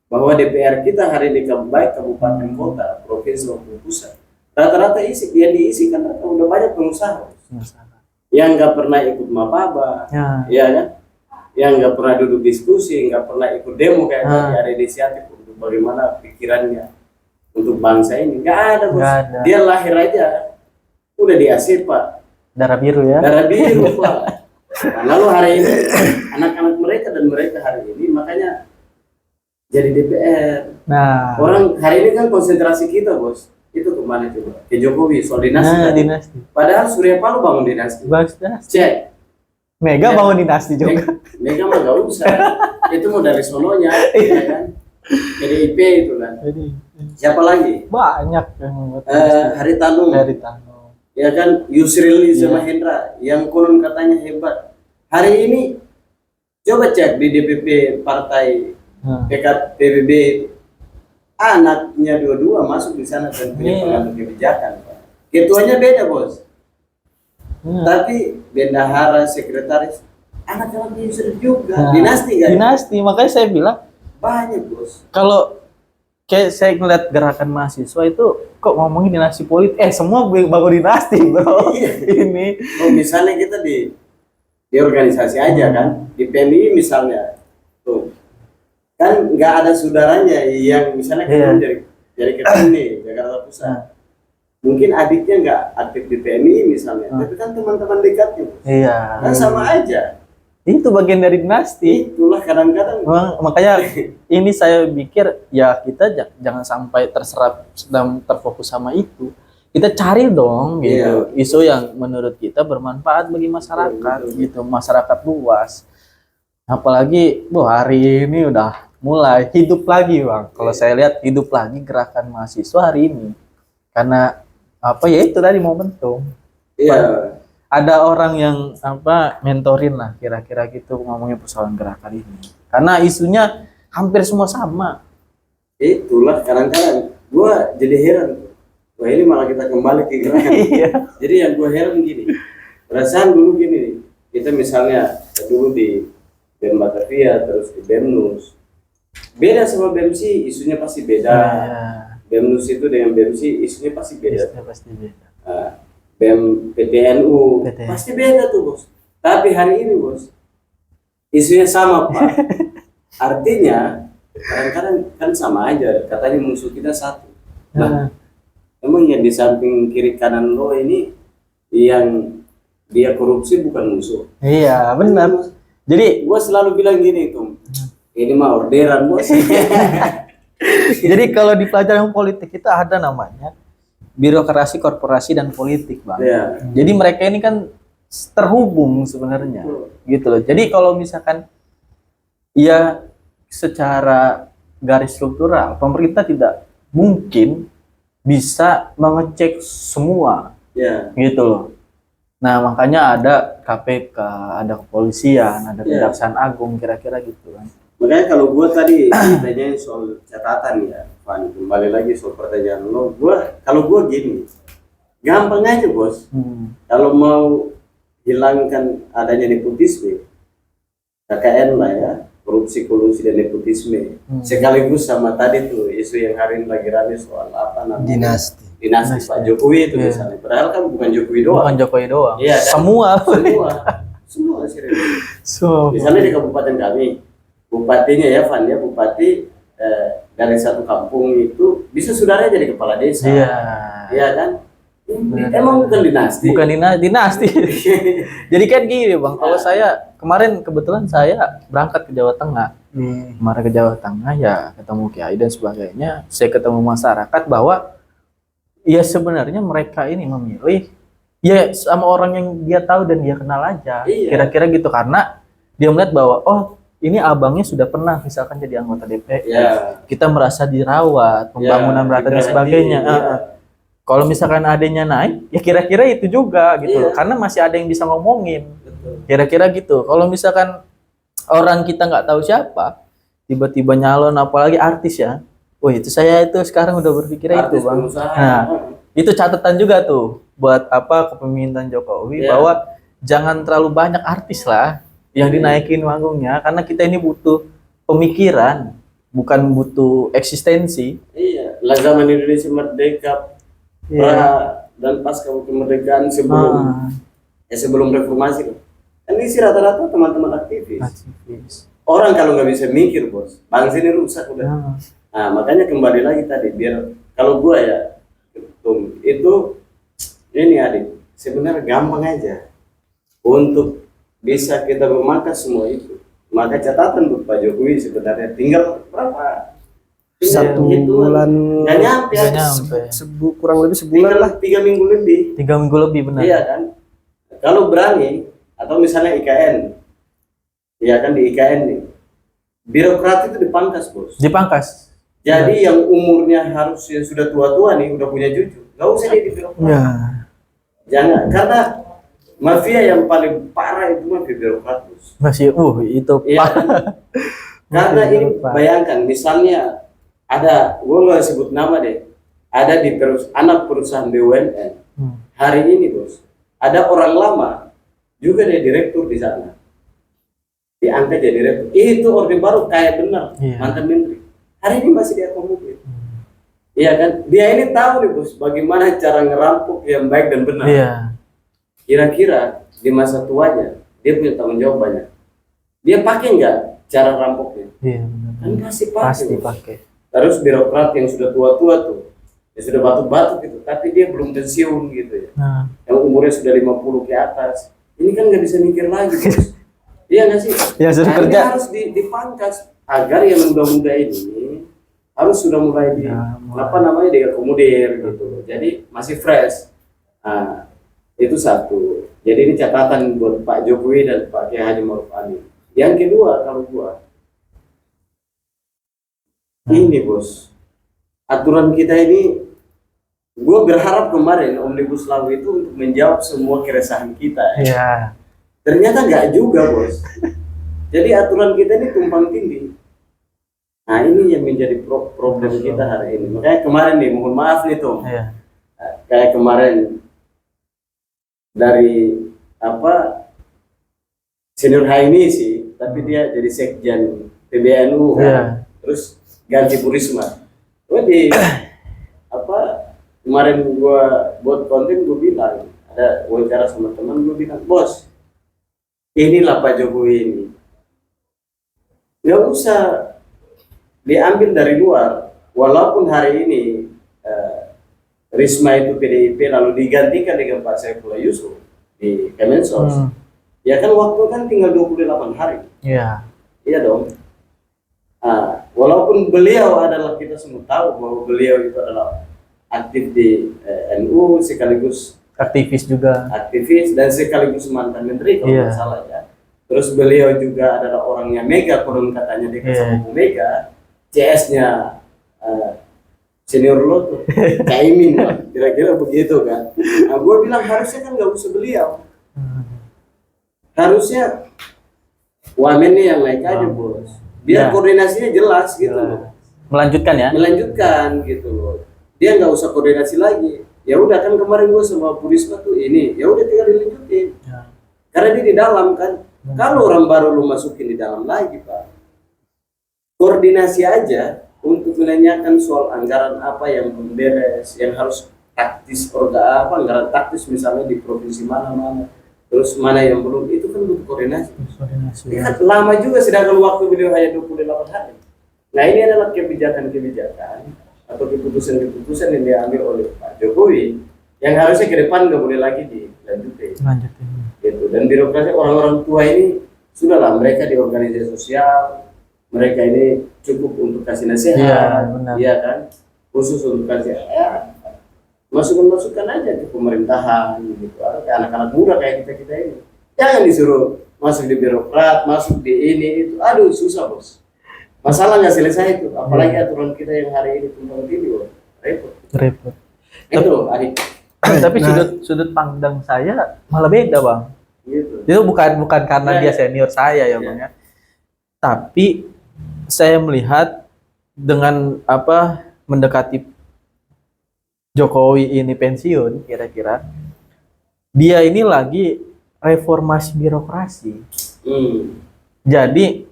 bahwa DPR kita hari ini baik kabupaten kota, provinsi maupun pusat, rata-rata yang diisi kan udah banyak pengusaha yang nggak pernah ikut mapaba, ya kan? Yang nggak pernah duduk diskusi, nggak pernah ikut demo kayak tadi ada inisiatif untuk bagaimana pikirannya untuk bangsa ini, nggak ada, bos. Dia lahir aja udah di ASIP, Pak. Darah biru ya. Darah biru, Pak. Nah, lalu hari ini anak-anak mereka hari ini makanya jadi DPR. Nah, orang hari ini kan konsentrasi kita, bos, itu kemana coba? Ke Jokowi soal dinasti. Dinasti. Padahal Surya Paloh bangun dinasti. Cek. Mega bangun dinasti juga. Mega mah gak usah. Itu mau dari sononya, ya kan? PDIP itu kan. Siapa lagi? Banyak yang Haritanu. Ya kan, Yusril sama Hendra yang konon katanya hebat. Hari ini coba cek di DPP partai PBB, anaknya dua-dua masuk di sana dan punya pengambil kebijakan, Pak. Ketuanya beda, bos. Tapi bendahara, sekretaris, anak-anak Yusril juga. Nah, Dinasti kan? Dinasti, makanya saya bilang Banyak bos. kalau kayak saya ngeliat gerakan mahasiswa itu kok ngomongin dinasti politik, semua bangun dinasti bro. Ini Oh, misalnya kita di organisasi aja kan, di PMI misalnya, tuh kan nggak ada saudaranya yang misalnya kita dari ketua nih Jakarta Pusat. Mungkin adiknya nggak aktif di PMI misalnya, tapi kan teman-teman dekatnya, iya kan sama aja. itu bagian dari dinasti. Itulah kadang-kadang. Makanya ini saya pikir ya kita jangan sampai terserap dan terfokus sama itu. Kita cari dong gitu isu yang menurut kita bermanfaat bagi masyarakat gitu, masyarakat luas. Apalagi hari ini udah mulai hidup lagi bang. Kalau saya lihat hidup lagi gerakan mahasiswa hari ini karena apa ya itu tadi momentum. Iya. Ada orang yang mentorin lah kira-kira gitu ngomongin persoalan gerakan ini. Karena isunya hampir semua sama. Itulah kadang-kadang gua jadi heran. Wah ini malah kita kembali ke gerakan. Jadi yang gua heran gini. Perasaan dulu gini nih. Kita misalnya dulu di BEM Batavia terus di BEMNUS. Beda sama BEMSI isunya pasti beda. BEMNUS itu dengan BEMSI isunya pasti beda. BEM PTNU pasti beda tuh bos. Tapi hari ini bos isunya sama pak. Artinya kadang-kadang kan sama aja. Katanya musuh kita satu. Nah, emang yang di samping kiri kanan lo ini yang dia korupsi bukan musuh. Iya benar. Jadi gua selalu bilang gini tuh. Ini mah orderan bos. Jadi kalau di pelajaran politik itu ada namanya birokrasi, korporasi, dan politik, bang. Jadi mereka ini kan terhubung sebenarnya, gitu loh. Jadi kalau misalkan ya secara garis struktural, pemerintah tidak mungkin bisa mengecek semua, gitu loh. Nah makanya ada KPK, ada kepolisian, ada Kejaksaan Agung, kira-kira gitu kan. Makanya kalau gue tadi ditanyain soal catatan ya, Van, kembali lagi soal pertanyaan lo, kalau gue gini, gampang aja bos. Kalau mau hilangkan adanya nepotisme, KKN lah ya, korupsi, kolusi dan nepotisme, sekaligus sama tadi tuh isu yang hari ini lagi rame soal apa namanya dinasti Pak Jokowi itu misalnya. Padahal kan bukan Jokowi doang. Bukan Jokowi doang. Iya, kan? Semua sih. Misalnya di kabupaten kami. Bupatinya ya Van ya, bupati dari satu kampung itu bisa saudaranya jadi kepala desa. Iya kan? Emang bukan dinasti. Bukan dinasti. Jadi kan gini bang, kalau saya kemarin kebetulan saya berangkat ke Jawa Tengah. Kemarin ke Jawa Tengah ya ketemu kiai dan sebagainya. Saya ketemu masyarakat bahwa ya sebenarnya mereka ini memilih ya sama orang yang dia tahu dan dia kenal aja. Kira-kira gitu karena dia melihat bahwa ini abangnya sudah pernah misalkan jadi anggota DPR, kita merasa dirawat, pembangunan merata dan sebagainya. Kalau misalkan adanya naik, ya kira-kira itu juga gitu, karena masih ada yang bisa ngomongin, kira-kira gitu. Kalau misalkan orang kita nggak tahu siapa, tiba-tiba nyalon, apalagi artis ya, itu saya itu sekarang udah berpikir itu bang. Nah, itu catatan juga tuh buat kepemimpinan Jokowi bahwa jangan terlalu banyak artis lah yang dinaikin manggungnya, karena kita ini butuh pemikiran, bukan butuh eksistensi. Lah zaman Indonesia merdeka, dan pas kemerdekaan sebelum reformasi, kan isi rata-rata teman-teman aktivis. Orang kalau nggak bisa mikir bos, bangsa ini rusak udah. Nah makanya kembali lagi tadi, biar kalau gua ya, itu ini adik, sebenarnya gampang aja untuk bisa kita memangkas semua itu. Maka catatan buat Pak Jokowi sebenarnya tinggal berapa? Satu bulan nggak nyampe. Kurang lebih sebulan lah. 3 minggu lebih. 3 minggu lebih benar. Iya kan? Kalau berani atau misalnya IKN, ya kan di IKN nih, birokrat itu dipangkas bos. Dipangkas. Jadi yang umurnya harus yang sudah tua-tua nih, udah punya cucu, nggak usah jadi birokrat. Jangan, karena mafia yang paling parah itu mafia birokrat bos. Masih itu parah. Karena ini bayangkan misalnya ada, gue nggak sebut nama deh, ada di anak perusahaan BUMN hari ini bos, ada orang lama juga dia direktur di sana, diangkat jadi direktur. Itu orde baru kayak benar, mantan menteri. Hari ini masih diakomodir. Iya kan? Dia ini tahu nih bos, bagaimana cara ngerampok yang baik dan benar. Kira-kira di masa tuanya dia punya tanggung jawab banyak. Dia pakai nggak cara rampoknya? Kan pasti pakai. Terus birokrat yang sudah tua-tua tuh, ya sudah batuk-batuk gitu, tapi dia belum pensiun gitu ya. Yang umurnya sudah 50 ke atas. Ini kan nggak bisa mikir lagi bos. Iya nggak sih? Ya sudah kerja. Harus dipangkas agar yang muda-muda ini harus sudah mulai diakomodir gitu. Jadi masih fresh. Nah, itu satu. Jadi ini catatan buat Pak Jokowi dan Pak Kiai Haji Ma'ruf Amin. Yang kedua, kalau gua ini bos, aturan kita ini, gua berharap kemarin Omnibus Law itu untuk menjawab semua keresahan kita. Ternyata nggak juga bos. Jadi aturan kita ini tumpang tindih. Nah ini yang menjadi problem kita hari ini. Makanya kemarin nih, mohon maaf nih Tom. Kayak kemarin dari senior ini sih, tapi dia jadi sekjen PBNU, terus ganti Bu Risma. Di kemarin gua buat konten, gua bilang ada wawancara sama teman, gua bilang bos, inilah Pak Jokowi ini, nggak usah diambil dari luar. Walaupun hari ini Risma itu PDIP lalu digantikan dengan Pak Saifullah Yusuf di Kemensos, ya kan waktu kan tinggal 28 hari. Iya dong. Walaupun beliau adalah, kita semua tahu bahwa beliau itu adalah aktif di NU, sekaligus aktivis juga, dan sekaligus mantan menteri kalau nggak salah ya. Terus beliau juga adalah orangnya Mega, konon katanya dekat sama Bu Mega, CS-nya senior lo tuh, Caimin lah, kira-kira begitu kan. Nah gue bilang harusnya kan nggak usah beliau, harusnya Wamen nih yang naik aja bos, biar koordinasinya jelas gitu loh. Melanjutkan gitu loh. Dia nggak usah koordinasi lagi. Ya udah kan kemarin gue sama Bu Risma tuh ini, ya udah tinggal dilanjutin. Karena dia di dalam kan. Kalau orang baru lu masukin di dalam lagi Pak, koordinasi aja untuk menanyakan soal anggaran apa yang belum beres, yang harus taktis, anggaran taktis misalnya di provinsi mana-mana, terus mana yang belum, itu kan butuh koordinasi. Kan lama juga, sedangkan waktu beliau hanya 28 hari. Nah ini adalah kebijakan-kebijakan atau keputusan-keputusan yang diambil oleh Pak Jokowi yang harusnya ke depan nggak boleh lagi dilanjutin. Gitu. Dan birokrasi orang-orang tua ini sudahlah, mereka di organisasi sosial, mereka ini cukup untuk kasih nasihat, iya kan, khusus untuk kasih masukan aja ke pemerintahan gitu, ke anak-anak muda kayak kita ini. Jangan disuruh masuk di birokrat, masuk di ini itu, aduh susah bos. Masalah nggak selesai itu, apalagi aturan kita yang hari ini tumpang tindih, repot. Itu adik. Tapi sudut pandang saya malah beda bang. Gitu. Itu bukan karena dia senior saya ya bang ya. Tapi saya melihat dengan mendekati Jokowi ini pensiun, kira-kira dia ini lagi reformasi birokrasi. Jadi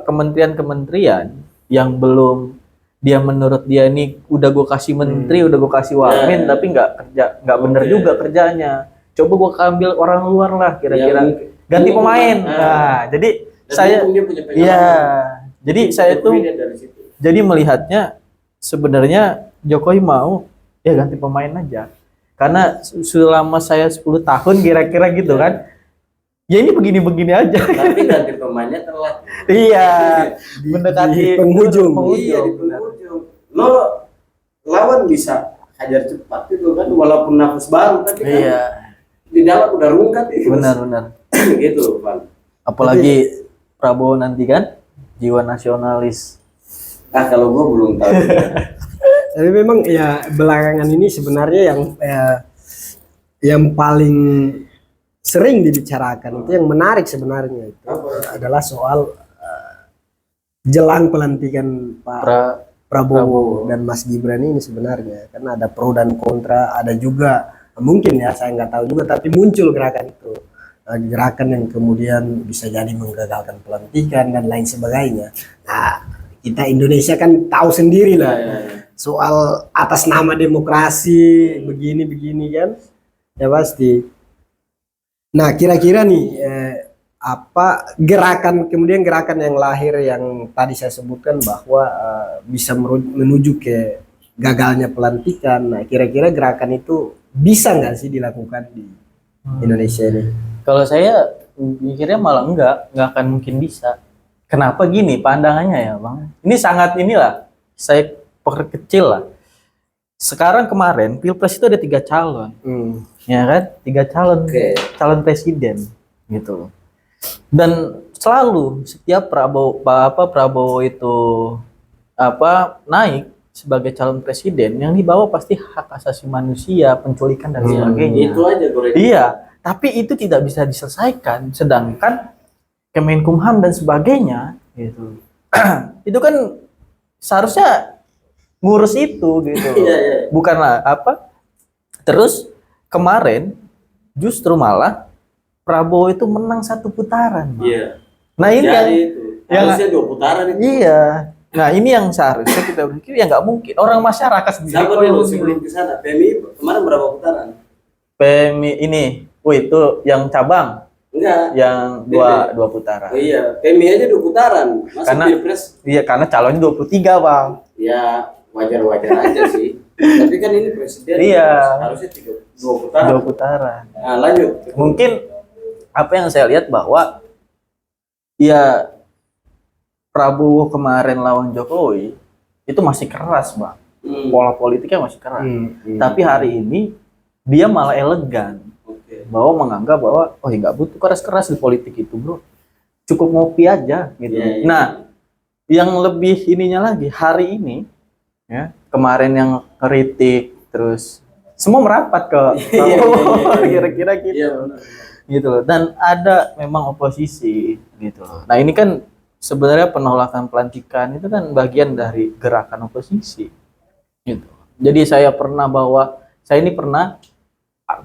kementerian-kementerian yang belum, dia menurut dia ini udah gue kasih menteri, udah gue kasih wamen, tapi nggak bener juga kerjanya. Coba gue ambil orang luar lah, kira-kira ganti pemain. Nah, jadi saya tuh jadi melihatnya sebenarnya Jokowi mau ya ganti pemain aja, karena selama saya 10 tahun kira-kira gitu kan, ya ini begini-begini aja. Tapi ganti pemainnya telat. Iya, mendekati di penghujung. Iya, di penghujung. Lo lawan bisa hajar cepat gitu kan, walaupun nafas baru, tapi kan di dalam udah rungkat itu. Benar. Gitu, Bang. Apalagi Prabowo nanti kan jiwa nasionalis. Kalau gua belum tahu. Tapi memang ya belakangan ini sebenarnya yang paling sering dibicarakan itu, yang menarik sebenarnya itu adalah soal jelang pelantikan Pak Prabowo dan Mas Gibran ini sebenarnya, karena ada pro dan kontra, ada juga Mungkin ya, saya nggak tahu juga, tapi muncul gerakan itu. Gerakan yang kemudian bisa jadi menggagalkan pelantikan dan lain sebagainya. Nah, kita Indonesia kan tahu sendiri lah soal atas nama demokrasi begini-begini kan, ya pasti. Nah, kira-kira nih apa gerakan yang lahir yang tadi saya sebutkan bahwa bisa menuju ke gagalnya pelantikan. Nah, kira-kira gerakan itu bisa nggak sih dilakukan di Indonesia ini? Kalau saya mikirnya malah nggak akan mungkin bisa. Kenapa gini pandangannya ya Bang? Ini sangat inilah, saya perkecil lah. Sekarang kemarin Pilpres itu ada 3 calon, ya kan? 3 calon, calon presiden gitu. Dan selalu setiap Prabowo itu naik sebagai calon presiden, yang dibawa pasti hak asasi manusia, penculikan dan sebagainya. Itu aja goreng. Iya. Tapi itu tidak bisa diselesaikan, sedangkan Kemenkumham dan sebagainya gitu. Itu kan seharusnya ngurus itu gitu. Bukanlah terus kemarin justru malah Prabowo itu menang 1 putaran. Iya. Nah, ini yang harusnya 2 putaran itu. Iya. Nah, ini yang seharusnya kita berpikir ya nggak mungkin. Orang masyarakat sendiri sebelum ke sana. PMI kemarin berapa putaran? PMI ini itu yang cabang. Enggak. Yang dua putaran. Iya, PMI aja 2 putaran. Masa Karena Pilpres? Iya, karena calonnya 23, Bang. Ya, wajar-wajar aja sih. Tapi kan ini presiden. Iya. Harusnya 2 putaran. 2 putaran. Nah, lanjut. Mungkin apa yang saya lihat bahwa ya Prabowo kemarin lawan Jokowi itu masih keras, Bang. Pola politiknya masih keras. Tapi hari ini dia malah elegan. Bahwa menganggap bahwa ya nggak butuh keras-keras di politik itu, bro, cukup ngopi aja gitu. Nah, yang lebih ininya lagi hari ini ya, kemarin yang kritik terus semua merapat ke kira-kira gitu. Gitu loh. Dan ada memang oposisi gitu loh. Nah, ini kan sebenarnya penolakan pelantikan itu kan bagian dari gerakan oposisi gitu. Jadi saya ini pernah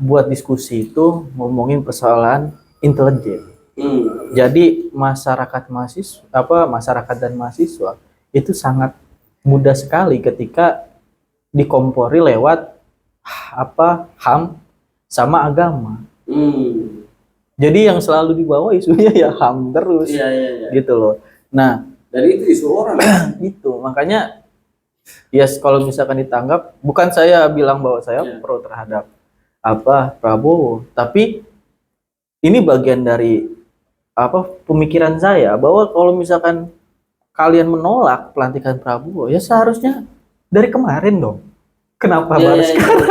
buat diskusi itu ngomongin persoalan intelijen. Jadi masyarakat dan mahasiswa itu sangat mudah sekali ketika dikompori lewat HAM sama agama. Jadi yang selalu dibawa isunya ya HAM terus. Gitu loh. Nah, dari itu isu orang. Itu makanya ya kalau misalkan ditanggap, bukan saya bilang bahwa saya pro terhadap Prabowo, tapi ini bagian dari pemikiran saya bahwa kalau misalkan kalian menolak pelantikan Prabowo ya seharusnya dari kemarin dong. Kenapa baru sekarang?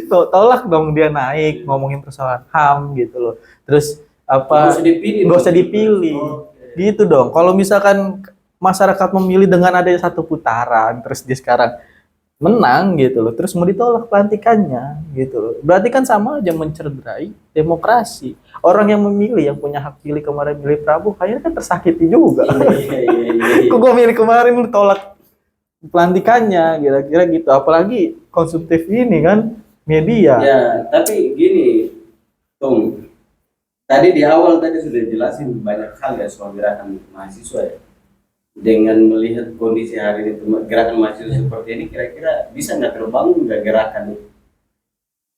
Tolak dong dia naik ngomongin persoalan HAM gitu loh. Terus nggak usah dipilih. Gitu dong. Kalau misalkan masyarakat memilih dengan adanya 1 putaran terus dia sekarang menang gitu loh, terus mau ditolak pelantikannya gitu loh, berarti kan sama aja mencederai demokrasi. Orang yang memilih, yang punya hak pilih kemarin milih Prabowo, kayaknya kan tersakiti juga. Kok gue milih kemarin lu tolak pelantikannya, kira-kira gitu. Apalagi konsumtif ini kan media. Ya, tapi gini, Tung, tadi di awal tadi sudah jelasin banyak hal ya soal gerakan mahasiswa ya. Dengan melihat kondisi hari ini gerakan mahasiswa seperti ini, kira-kira bisa nggak terbangun nggak gerakan itu?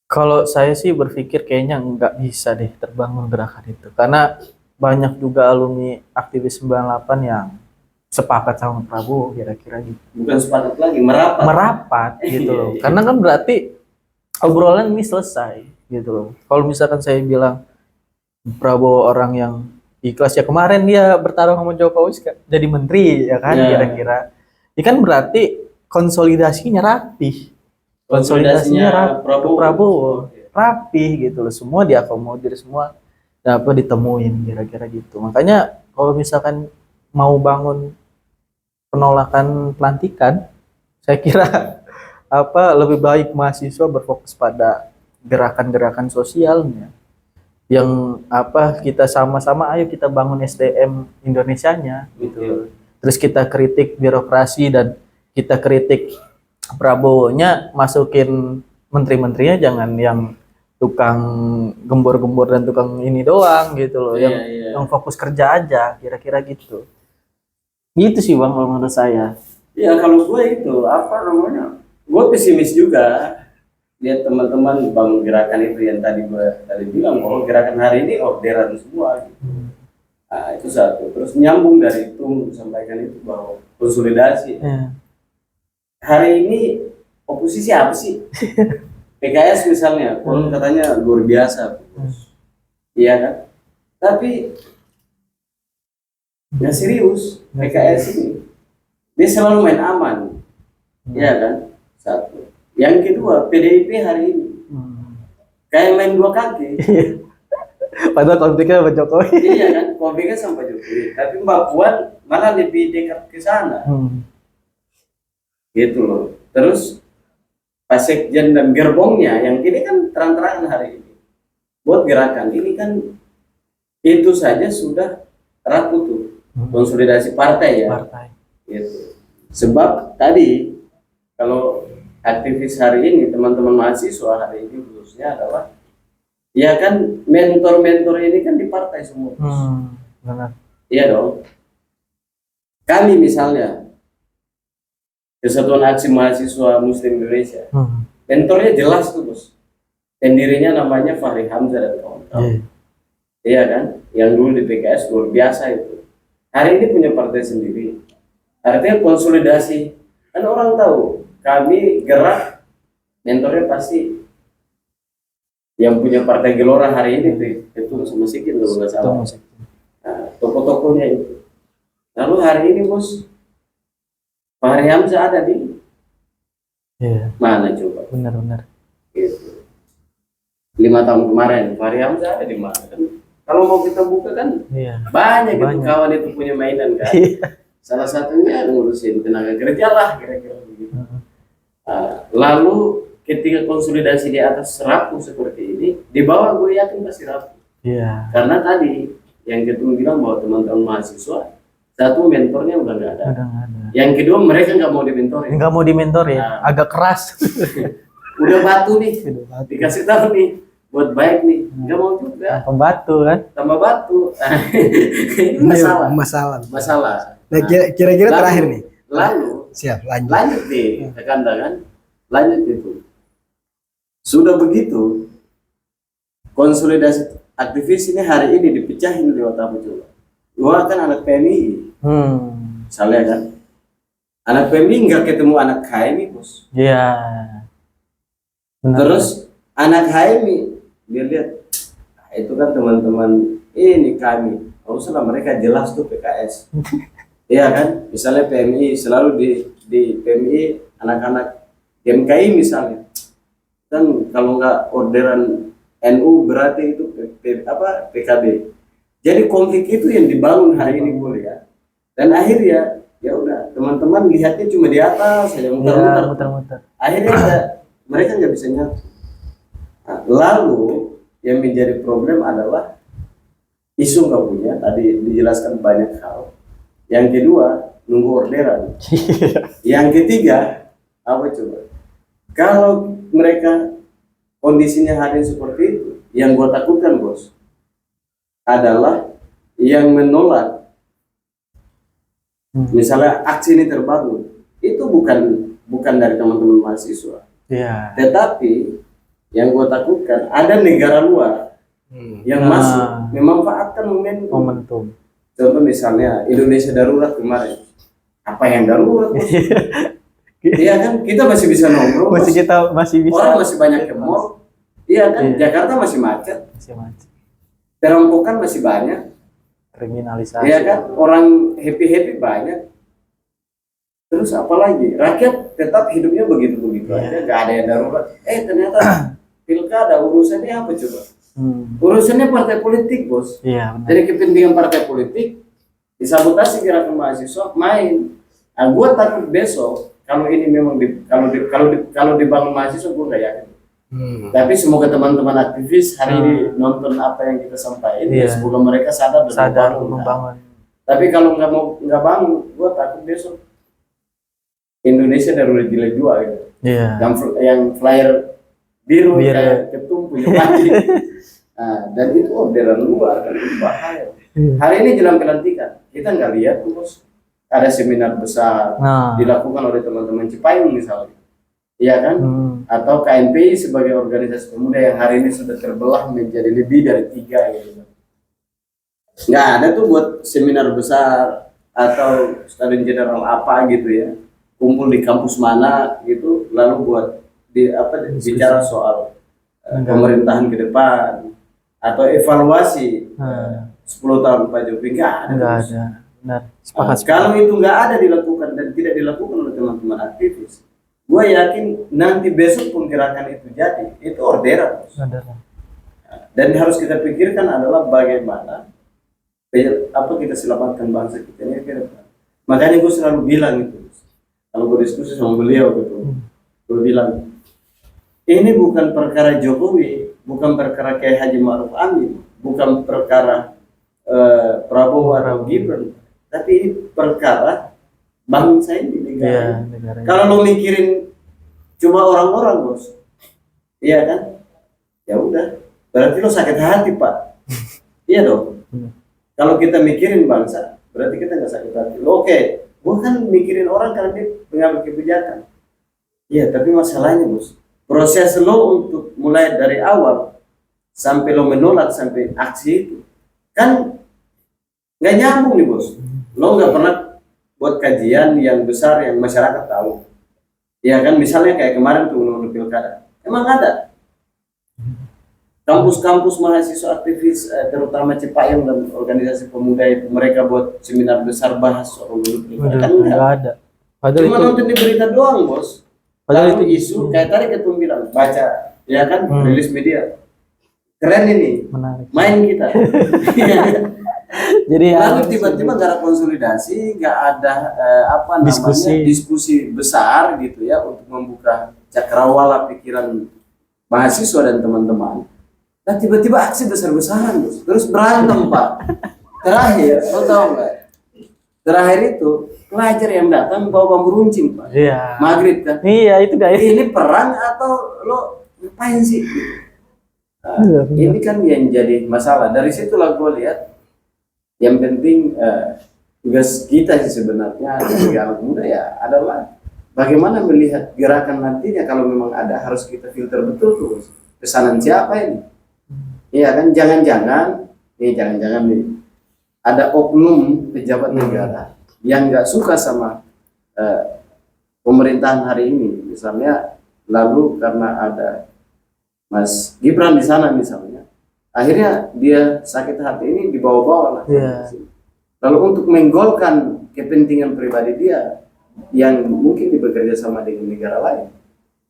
Kalau saya sih berpikir kayaknya nggak bisa deh terbangun gerakan itu, karena banyak juga alumni aktivis 98 yang sepakat sama Prabowo, kira-kira gitu. Bukan sepakat lagi, merapat gitu loh. Karena kan berarti obrolan ini selesai gitu loh. Kalau misalkan saya bilang Prabowo orang yang ikhlas, ya kemarin dia bertarung sama Jokowi jadi menteri ya kan, kira-kira ini kan berarti konsolidasinya rapih, konsolidasinya Prabowo rapih gitu loh, semua diakomodir, semua ditemuin, kira-kira gitu. Makanya kalau misalkan mau bangun penolakan pelantikan, saya kira lebih baik mahasiswa berfokus pada gerakan-gerakan sosialnya, yang kita sama-sama ayo kita bangun SDM Indonesianya gitu. Terus kita kritik birokrasi dan kita kritik Prabowo-nya masukin menteri-menterinya jangan yang tukang gembor-gembor dan tukang ini doang gitu loh, yang fokus kerja aja, kira-kira gitu. Gitu sih Bang kalau menurut saya. Iya, kalau gue itu apa namanya? Gue pesimis juga. Lihat teman-teman Bang gerakan itu yang tadi bilang bahwa gerakan hari ini orderan semua. Gitu. Nah, itu satu. Terus nyambung dari itu sampaikan itu bahwa konsolidasi. Hari ini oposisi apa sih? PKS misalnya, katanya luar biasa. Iya kan? Tapi ya serius, PKS ini dia selalu main aman. Iya kan? Satu. Yang kedua, PDIP hari ini kayak main dua kaki. Padahal konfliknya sama Jokowi. Iya kan, konfliknya sama Jokowi. Tapi Mbak Puan malah lebih dekat ke sana. Gitu loh. Terus Pak Sekjen dan gerbongnya yang ini kan terang-terangan hari ini. Buat gerakan ini kan itu saja sudah rapuh tuh. Konsolidasi partai ya. Gitu. Sebab tadi kalau aktivis hari ini, teman-teman mahasiswa hari ini khususnya adalah ya kan mentor-mentor ini kan di partai semua. Benar. Iya dong. Kami misalnya Kesatuan Aksi Mahasiswa Muslim Indonesia, mentornya jelas tuh bos. Pendirinya namanya Fahri Hamzah dan kawan-kawan. Iya kan? Yang dulu di PKS luar biasa itu. Hari ini punya partai sendiri. Artinya konsolidasi. Kan orang tahu kami gerak, mentornya pasti yang punya partai Gelora hari ini itu sama Sikit kalau nggak salah. Nah, tokoh-tokohnya itu. Lalu hari ini bos, Fahri Hamzah ada di mana coba? Benar. Gitu. 5 tahun kemarin Fahri Hamzah ada di mana? Kan kalau mau kita buka kan banyak gitu kawan itu punya mainan kan. Salah satunya ngurusin tenaga kerja lah kira-kira begitu. Lalu ketika konsolidasi di atas rapuh seperti ini, di bawah gue yakin pasti rapuh. Karena tadi yang ketemu bilang bahwa teman-teman mahasiswa, satu mentornya udah nggak ada. Yang kedua mereka nggak mau dimentorin. Nggak mau dimentorin, agak keras. Udah batu nih, dikasih tahu nih, buat baik nih, nggak mau juga. Pembatu kan? Tambah batu. Ini masalah. Nah, kira-kira terakhir nih. Lalu siap lanjut. Lanjut nih, Kakanda kan? Lanjut itu. Sudah begitu, konsolidasi aktivis ini hari ini dipecahin lewat apa coba? Gua kan anak PMI. Misalnya kan, anak PMI nggak ketemu anak HMI bos. Iya. Terus anak HMI dia lihat itu kan teman-teman ini kami, usahlah mereka jelas tuh PKS. Iya kan, misalnya PMI selalu di PMI anak-anak MKI misalnya, kan kalau nggak orderan NU berarti itu PKB. Jadi konflik itu yang dibangun hari ini boleh ya. Dan akhirnya ya udah teman-teman lihatnya cuma di atas saja muter-muter. Akhirnya mereka nggak bisa nyatu. Nah, lalu yang menjadi problem adalah isu nggak punya. Tadi dijelaskan banyak hal. Yang kedua nunggu orderan. Yang ketiga apa coba? Kalau mereka kondisinya hari seperti itu, yang gue takutkan bos adalah yang menolak. Misalnya aksi ini terbangun, itu bukan dari teman-teman mahasiswa. Tetapi yang gue takutkan ada negara luar yang masuk memanfaatkan momentum. Contoh misalnya Indonesia darurat kemarin. Apa yang darurat? Iya kan, kita masih bisa nongkrong. Masih bisa. Orang masih banyak ke mall. Iya kan, Jakarta masih macet. Perampokan masih banyak. Kriminalisasi. Iya kan, orang happy banyak. Terus apalagi? Rakyat tetap hidupnya begitu-begitu aja, nggak ada yang darurat. Ternyata pilkada urusannya apa coba? Urusannya partai politik bos. Jadi kepentingan partai politik disabotasi gerakan mahasiswa main. Nah, gue takut besok kalau ini memang kalau dibangun mahasiswa gue nggak yakin. Tapi semoga teman-teman aktivis hari ini nonton apa yang kita sampaikan. Semoga mereka sadar dan membangun. Tapi kalau nggak bangun, gue takut besok Indonesia darurat jilid 2 gitu. Yang flyer biru kayak ketum punya pancing. Nah, dan itu orderan luar dan itu bahaya. Hari ini jelang pelantikan kita nggak lihat tuh bos, ada seminar besar dilakukan oleh teman-teman Cipayung misalnya, iya kan? Atau KNPI sebagai organisasi pemuda yang hari ini sudah terbelah menjadi lebih dari 3 gitu. Nggak ada tuh buat seminar besar atau stadion general apa gitu ya, kumpul di kampus mana gitu, lalu buat bicara soal pemerintahan ke depan atau evaluasi 10 tahun Pak Jokowi. Nggak ada. Benar. Kalau itu nggak ada dilakukan dan tidak dilakukan oleh teman-teman aktivis, gue yakin nanti besok pun gerakan itu jadi, itu orderan. Dan harus kita pikirkan adalah bagaimana kita selamatkan bangsa kita ini ke depan. Makanya gue selalu bilang itu, kalau gue diskusi sama beliau gitu, gue bilang ini bukan perkara Jokowi, bukan perkara Kiai Haji Ma'ruf Amin, bukan perkara Prabowo atau Gibran, tapi ini perkara bangsa ini negara. Kalau lo mikirin cuma orang-orang bos, iya kan? Ya udah, berarti lo sakit hati Pak. Iya dong. Kalau kita mikirin bangsa, berarti kita nggak sakit hati. Oke, gua kan mikirin orang karena dia pengambil kebijakan. Iya, tapi masalahnya bos, proses lo untuk mulai dari awal sampai lo menolak sampai aksi itu kan nggak nyambung nih bos. Lo nggak pernah buat kajian yang besar yang masyarakat tahu. Ya kan, misalnya kayak kemarin tuh undang-undang pilkada, emang ada kampus-kampus mahasiswa aktivis terutama Cipayung dan organisasi pemuda itu, mereka buat seminar besar bahas soal undang-undang pilkada? Kan enggak ada. Padahal cuma itu nonton di berita doang bos. Padahal itu isu kayak tadi ketum bilang, baca ya kan, rilis media, keren ini, menarik, main kita. Jadi lalu tiba-tiba nggak ada konsolidasi, nggak ada diskusi besar gitu ya untuk membuka cakrawala pikiran mahasiswa dan teman-teman. Nah tiba-tiba aksi besar-besaran terus berantem Pak. Terakhir, lo tahu nggak? Terakhir itu pelajar yang datang bawa bambu runcing Pak. Iya. Maghrib kan? Iya itu guys. Ini perang atau lo ngapain sih? Nah, ini kan yang jadi masalah. Dari situlah gue lihat. Yang penting tugas kita sih sebenarnya sebagai anak muda ya adalah bagaimana melihat gerakan nantinya. Kalau memang ada, harus kita filter betul tuh pesanan siapa ini. Iya kan, jangan-jangan nih ada oknum pejabat negara yang nggak suka sama pemerintahan hari ini, misalnya, lalu karena ada Mas Gibran di sana misalnya, akhirnya dia sakit hati ini dibawa-bawa lah. Lalu untuk menggolkan kepentingan pribadi dia yang mungkin bekerja sama dengan negara lain,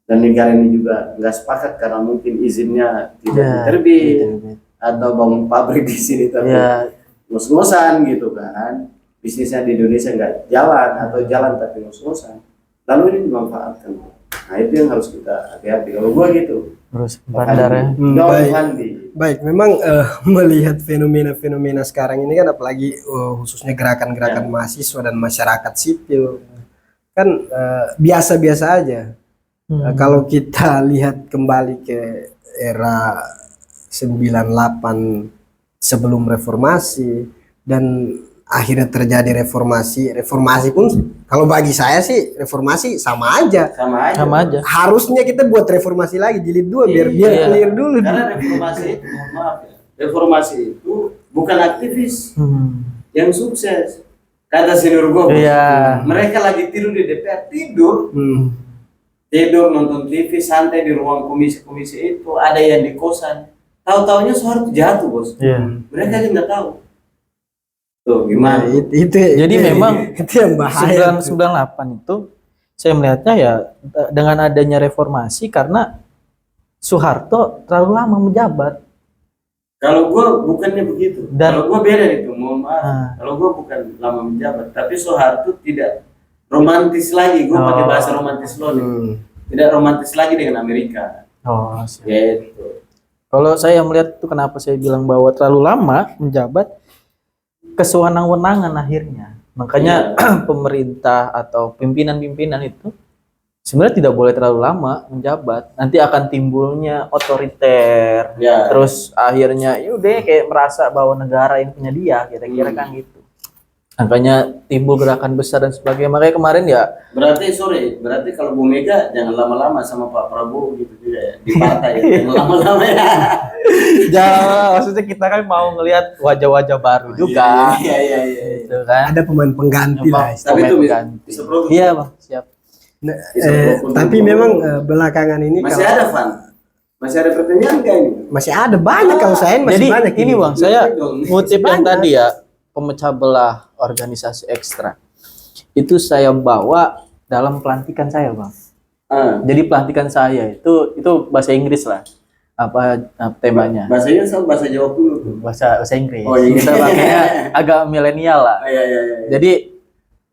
dan negara ini juga nggak sepakat karena mungkin izinnya tidak terbit atau bangun pabrik di sini tapi ngos-ngosan gitu kan, bisnisnya di Indonesia nggak jalan atau jalan tapi ngos-ngosan, lalu ini dimanfaatkan. Nah itu yang harus kita hati-hati. Kalau gua gitu terus bandar ya. Baik, memang melihat fenomena-fenomena sekarang ini kan, apalagi khususnya gerakan-gerakan mahasiswa dan masyarakat sipil kan biasa-biasa aja. Kalau kita lihat kembali ke era 98 sebelum reformasi dan akhirnya terjadi reformasi pun kalau bagi saya sih reformasi sama aja. Harusnya kita buat reformasi lagi jilid 2 biar clear dulu. Karena reformasi itu, mohon maaf ya, reformasi itu bukan aktivis yang sukses. Kata senior gue, mereka lagi tidur di DPR, tidur nonton TV santai di ruang komisi itu, ada yang di kosan, tahu-taunya Soeharto jatuh bos. Mereka aja nggak tahu. Tuh gimana? Jadi memang itu yang bahaya. 98 itu saya melihatnya ya dengan adanya reformasi karena Soeharto terlalu lama menjabat. Kalau gue bukannya begitu. Kalau gue beda itu, mohon maaf. Kalau gue bukan lama menjabat, tapi Soeharto tidak romantis lagi. Gue pakai bahasa romantis lo nih. Tidak romantis lagi dengan Amerika. Gitu. Kalau saya melihat itu, kenapa saya bilang bahwa terlalu lama menjabat, kesewenang-wenangan akhirnya. Makanya pemerintah atau pimpinan-pimpinan itu sebenarnya tidak boleh terlalu lama menjabat. Nanti akan timbulnya otoriter. Ya. Terus akhirnya yaudah kayak merasa bahwa negara ini punya dia, kira-kira kan gitu. Makanya timbul gerakan besar dan sebagainya. Makanya kemarin ya. Berarti kalau Bu Mega jangan lama-lama sama Pak Prabowo gitu juga ya di partai. Jangan lama-lama ya. Jangan, maksudnya kita kan mau ngelihat wajah-wajah baru juga. Iya. Gitu kan. Ada pemain pengganti lah. Tapi itu Pengganti. bisa produk. Iya bang, siap. Nah, tapi memang belakangan ini Masih kalau- ada Van. Masih ada pertanyaan nggak ini? masih ada banyak kalau saya masih Jadi banyak ini bang, saya ngutip yang Banyak. tadi ya, pemecah belah organisasi ekstra. Itu saya bawa dalam pelantikan saya bang. Jadi pelantikan saya itu bahasa Inggris lah. Apa temanya? Bahasanya sama bahasa Jawa dulu tuh. Bahasa Inggris. Oh, iya. Kita pakainya agak milenial lah. Iya. Jadi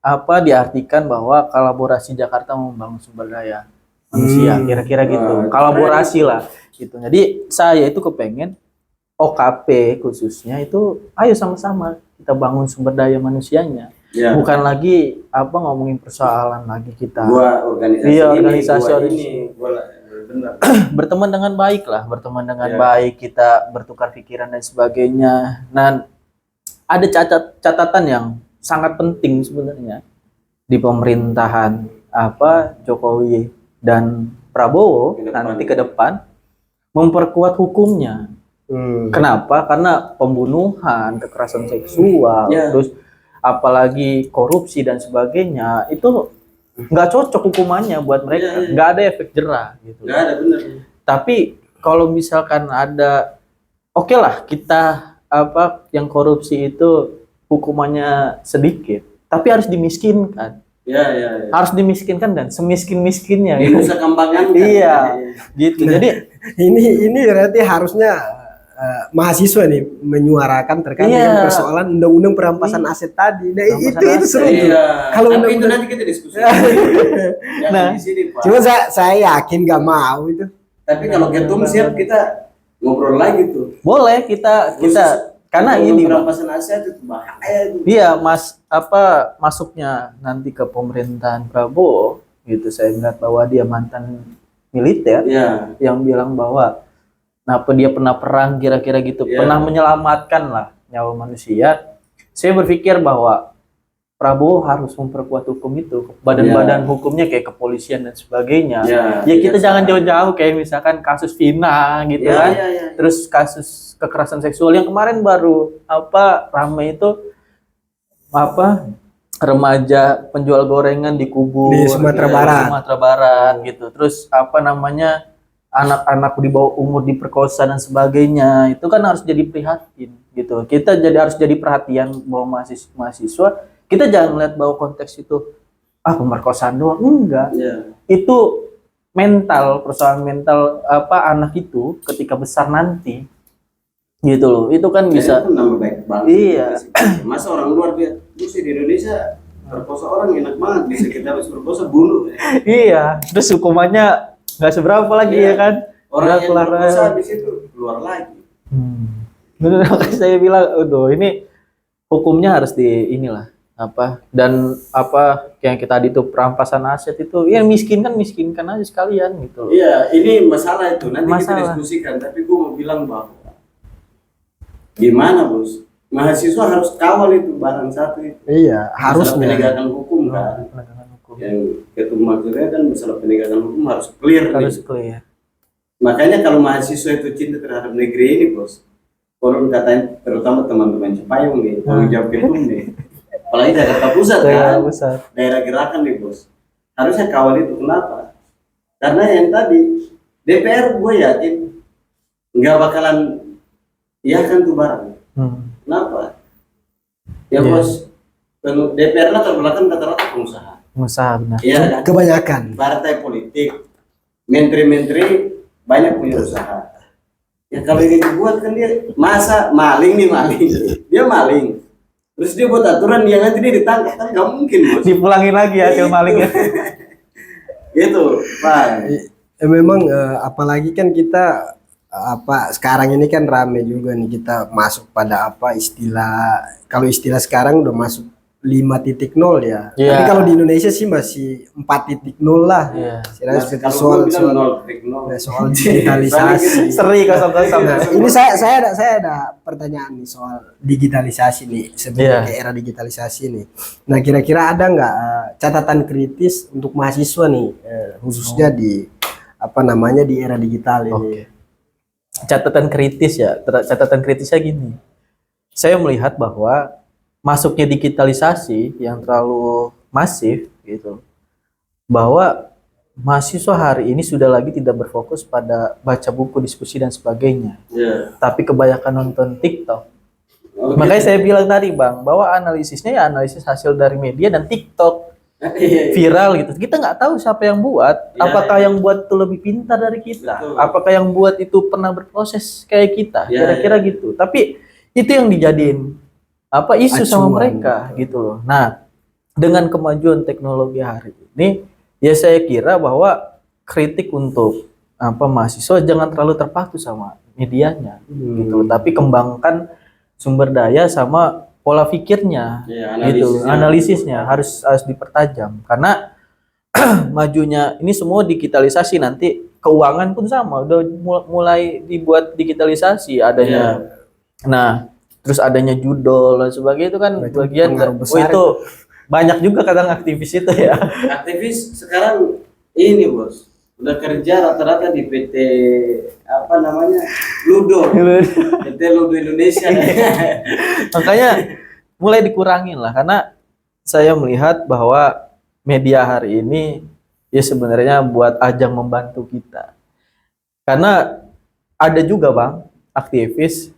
apa diartikan bahwa kolaborasi Jakarta membangun sumber daya manusia, kira-kira gitu. Kolaborasi lah gitu. Jadi saya itu kepengen OKP khususnya itu ayo sama-sama kita bangun sumber daya manusianya. Ya. Bukan lagi apa ngomongin persoalan lagi kita. Gua organisasi Iya, ini, organisasi gua ini. ini, gua benar. Berteman dengan baik lah, berteman dengan Ya. baik, kita bertukar pikiran dan sebagainya. Nah, ada catatan yang sangat penting sebenarnya di pemerintahan apa Jokowi dan Prabowo nanti ke depan memperkuat hukumnya. Kenapa? Karena pembunuhan, kekerasan seksual, Ya. terus apalagi korupsi dan sebagainya itu nggak cocok hukumannya buat mereka, nggak ada efek jerah gitu. Nggak ada benar. Tapi kalau misalkan ada, oke lah kita apa yang korupsi itu hukumannya sedikit, tapi harus dimiskinkan, Ya. harus dimiskinkan dan semiskin-miskinnya. Di Nusa Kambangan kan. Iya, gitu. Jadi ini berarti harusnya mahasiswa nih menyuarakan terkait Iya. dengan persoalan undang-undang perampasan aset tadi. Nah, Perampasan itu seru aset. tuh. Iya. Kalau Tapi itu undang-undang- nanti kita diskusi. Jangan Nah. di sini, Pak. Cuma saya yakin gak mau itu. Tapi kalau ketum siap kita ngobrol lagi tuh. boleh kita karena Undang-undang ini Bang. perampasan aset itu bahaya itu. Iya, masuknya nanti ke pemerintahan Prabowo gitu. Saya ingat bahwa dia mantan militer Iya. yang bilang bahwa kenapa dia pernah perang kira-kira gitu, Iya. pernah menyelamatkan lah nyawa manusia. Saya berpikir bahwa Prabowo harus memperkuat hukum itu, badan-badan hukumnya kayak kepolisian dan sebagainya. Ya kita jangan jauh-jauh kayak misalkan kasus Vina gitu kan. Iya. Terus kasus kekerasan seksual yang kemarin baru ramai itu remaja penjual gorengan dikubur Di Sumatera gitu, Barat. Sumatera Barat gitu. Terus anak-anak di bawah umur diperkosa dan sebagainya. Itu kan harus jadi prihatin gitu. Kita harus jadi perhatian bahwa mahasiswa kita jangan melihat bahwa konteks itu pemerkosaan doang, enggak. Iya. Itu persoalan mental anak itu ketika besar nanti gitu loh. Itu kan bisa Itu nama baik banget. Iya. Masa orang luar dia, di Indonesia perkosa orang enak banget, bisa kita habis perkosa bunuh. iya, terus hukumannya nggak seberapa lagi Iya. ya kan. Orang Udah yang kelar perkosa aja. habis itu keluar lagi. Bener, makanya saya bilang, aduh ini hukumnya harus dan kayak kita tadi itu perampasan aset itu ya miskinkan aja sekalian gitu loh. Iya, ini masalah itu. Nanti kita Masalah. diskusikan. Tapi gue mau bilang bahwa gimana bos? Mahasiswa harus kawal itu barang satu itu. Iya, Masalah harusnya. penegakan hukum kan. Penegakan hukum Yang ketum maksudnya kan masalah penegakan hukum harus clear. harus nih. clear. Makanya kalau mahasiswa itu cinta terhadap negeri ini bos, konon katanya terutama teman-teman Cipayung nih, tanggung jawab ketum nih. Apalagi Jakarta Pusat kan, Besar. daerah gerakan nih bos. Harusnya kawal itu kenapa? Karena yang tadi DPR gue yakin nggak bakalan kan tuh barang. Kenapa? Ya Iya. bos, DPR lah terbelakang rata-rata pengusaha. Pengusaha benar. Iya kan? Kebanyakan. Partai politik, menteri-menteri banyak punya usaha. Ya kalau ini dibuat kan dia masa maling, dia maling. Terus dia buat aturan yang nanti dia ditangkap kan nggak mungkin bos. Dipulangin lagi hasil malingnya. Gitu, Pak. Memang apalagi kan kita sekarang ini kan rame juga nih kita masuk pada istilah, kalau istilah sekarang udah masuk 5.0 ya. Iya. Tapi kalau di Indonesia sih masih 4.0 lah. Iya. Istilahnya Mas, seperti kalau soal gua bilang soal, 0.0. soal digitalisasi. Seri kosong-kosong. Nah, ini saya ada pertanyaan nih soal digitalisasi nih, sebelum Iya. ke era digitalisasi nih. Nah, kira-kira ada nggak catatan kritis untuk mahasiswa nih, khususnya di apa namanya di era digital ini? Oke. Catatan kritis ya. Catatan kritisnya gini. Saya melihat bahwa masuknya digitalisasi yang terlalu masif gitu, bahwa mahasiswa hari ini sudah lagi tidak berfokus pada baca buku, diskusi dan sebagainya, Iya. tapi kebanyakan nonton TikTok. Oh, Makanya gitu. saya bilang tadi Bang, bahwa analisisnya ya analisis hasil dari media dan TikTok Iya. viral gitu. Kita nggak tahu siapa yang buat, Iya, apakah iya. yang buat itu lebih pintar dari kita, Betul. apakah yang buat itu pernah berproses kayak kita, Iya, kira-kira gitu. Tapi itu yang dijadiin apa isu sama Acuan. mereka gitu loh. Nah, dengan kemajuan teknologi hari ini, ya saya kira bahwa kritik untuk apa mahasiswa jangan terlalu terpaku sama medianya gitu loh. Tapi kembangkan sumber daya sama pola pikirnya Iya, gitu. Analisisnya harus dipertajam karena majunya ini semua digitalisasi, nanti keuangan pun sama udah mulai dibuat digitalisasi adanya. Nah, terus adanya judol dan sebagainya itu kan Itu bagian pengaruh besar itu banyak juga kadang aktivis itu ya. Aktivis sekarang ini bos udah kerja rata-rata di PT apa namanya Ludo, PT Ludo Indonesia. Makanya mulai dikurangin lah karena saya melihat bahwa media hari ini ya sebenarnya buat ajang membantu kita. Karena ada juga Bang aktivis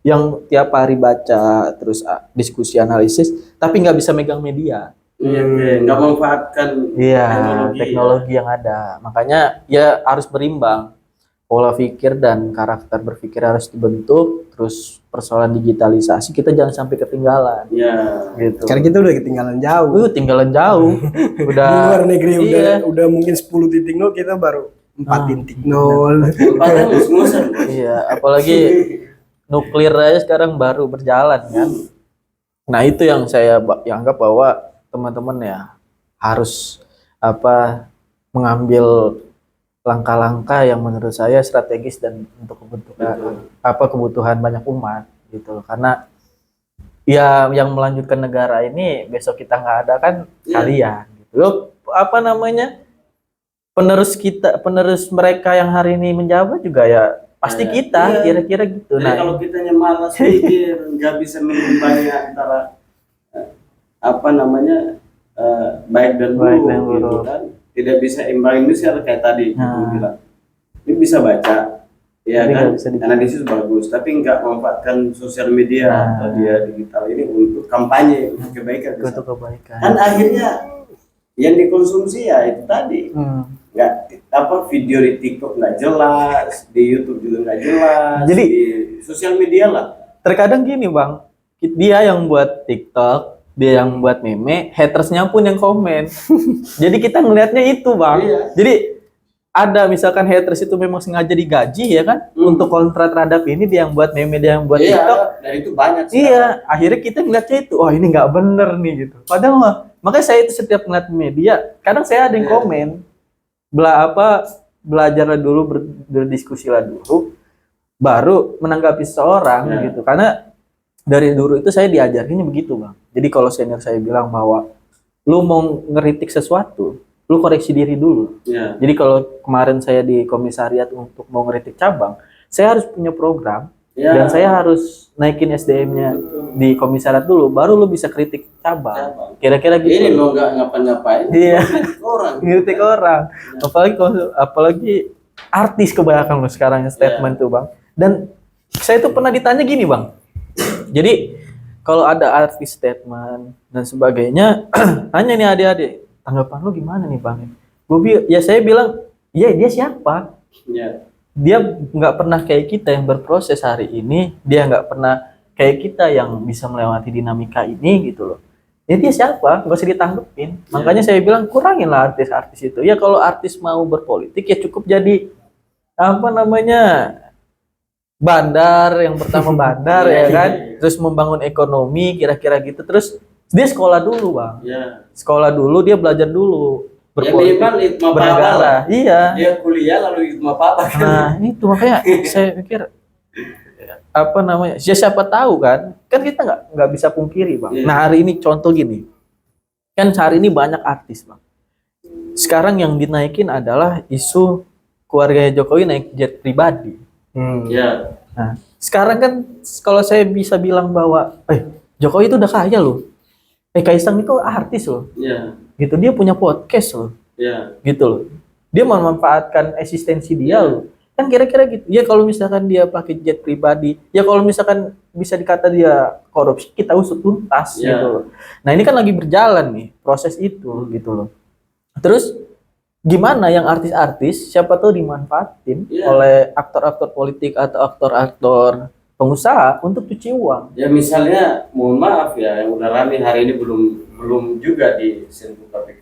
yang tiap hari baca terus diskusi analisis tapi nggak bisa megang media. Iya, nggak memanfaatkan Iya, teknologi yang ada. Makanya ya harus berimbang. Pola pikir dan karakter berpikir harus dibentuk, terus persoalan digitalisasi kita jangan sampai ketinggalan. Iya. Gitu. Karena kita udah ketinggalan jauh. Tinggalan jauh. Udah Di luar negeri iya. udah mungkin 10.0, kita baru 4.0. Padahal mus-musan. Iya, apalagi nuklir aja sekarang baru berjalan kan. Nah, itu yang saya anggap bahwa teman-teman ya harus apa mengambil langkah-langkah yang menurut saya strategis dan untuk kebutuhan banyak umat gitu loh. Karena ya yang melanjutkan negara ini besok kita nggak ada kan kalian gitu loh, apa namanya penerus mereka yang hari ini menjabat juga ya pasti kita kira-kira gitu. Jadi kalau kitanya malas mikir nggak bisa mengimbangi antara apa namanya baik dan buruk gitu kan, tidak bisa imbang misal kayak tadi aku bilang ini bisa baca ya kan, analisis bagus tapi nggak memanfaatkan sosial media atau dia digital ini untuk kampanye untuk kebaikan kan akhirnya yang dikonsumsi ya itu tadi nggak apa video di TikTok nggak jelas, di YouTube juga nggak jelas, jadi di sosial media lah. Terkadang gini Bang, dia yang buat TikTok, dia yang buat meme, hatersnya pun yang komen. Jadi kita ngelihatnya itu Bang. Iya. Jadi ada misalkan haters itu memang sengaja digaji ya kan untuk kontra terhadap ini, dia yang buat meme, dia yang buat TikTok. Dan itu banyak sekarang. Iya, akhirnya kita ngeliatnya itu, oh ini nggak bener nih gitu. Padahal mah, makanya saya itu setiap ngeliat media, kadang saya ada yang komen, belajarlah dulu, berdiskusilah dulu, baru menanggapi seseorang gitu. Karena dari dulu itu saya diajarinnya begitu Bang. Jadi kalau senior saya bilang bahwa lu mau ngeritik sesuatu, lu koreksi diri dulu. Jadi kalau kemarin saya di komisariat untuk mau ngeritik cabang, saya harus punya program dan saya harus naikin SDM-nya di komisariat dulu, baru lu bisa kritik cabang. Kira-kira gitu. Ini mau nggak ngapa-ngapain? Iya. Ngeritik orang. Apalagi artis kebanyakan lu sekarang yang statement tuh Bang. Dan saya tuh pernah ditanya gini Bang. Jadi kalau ada artis statement dan sebagainya, tanya nih adik-adik, tanggapan lu gimana nih Bang? Saya bilang, iya dia siapa? Dia nggak pernah kayak kita yang berproses hari ini, dia nggak pernah kayak kita yang bisa melewati dinamika ini gitu loh. Ya dia siapa? Nggak usah ditanggepin. Makanya saya bilang kurangin lah artis-artis itu. Ya kalau artis mau berpolitik ya cukup jadi apa namanya bandar, yang pertama bandar ya kan, terus membangun ekonomi kira-kira gitu. Terus Dia sekolah dulu bang, Ya. sekolah dulu, dia belajar dulu Ya minimal itu bernegara. Iya. Dia kuliah lalu itu apa kan? Nah itu makanya saya pikir apa namanya, ya siapa tahu kan kita nggak bisa pungkiri bang. Iya. Nah hari ini contoh gini, kan hari ini banyak artis bang. Sekarang yang dinaikin adalah isu keluarga Jokowi naik jet pribadi. Ya. Nah sekarang kan kalau saya bisa bilang bahwa Jokowi itu udah kaya loh. Kaisang itu artis loh. Ya. Gitu, dia punya podcast loh. Ya. Gitu loh. Dia memanfaatkan eksistensi dia loh. Kan kira-kira gitu. Ya kalau misalkan dia pakai jet pribadi, ya kalau misalkan bisa dikata dia korupsi, kita usut tuntas gitu loh. Nah, ini kan lagi berjalan nih proses itu gitu loh. Terus gimana yang artis-artis siapa tahu dimanfaatin oleh aktor-aktor politik atau aktor-aktor pengusaha untuk cuci uang. Ya misalnya, mohon maaf ya, yang udah rame hari ini belum juga disentuh KPK,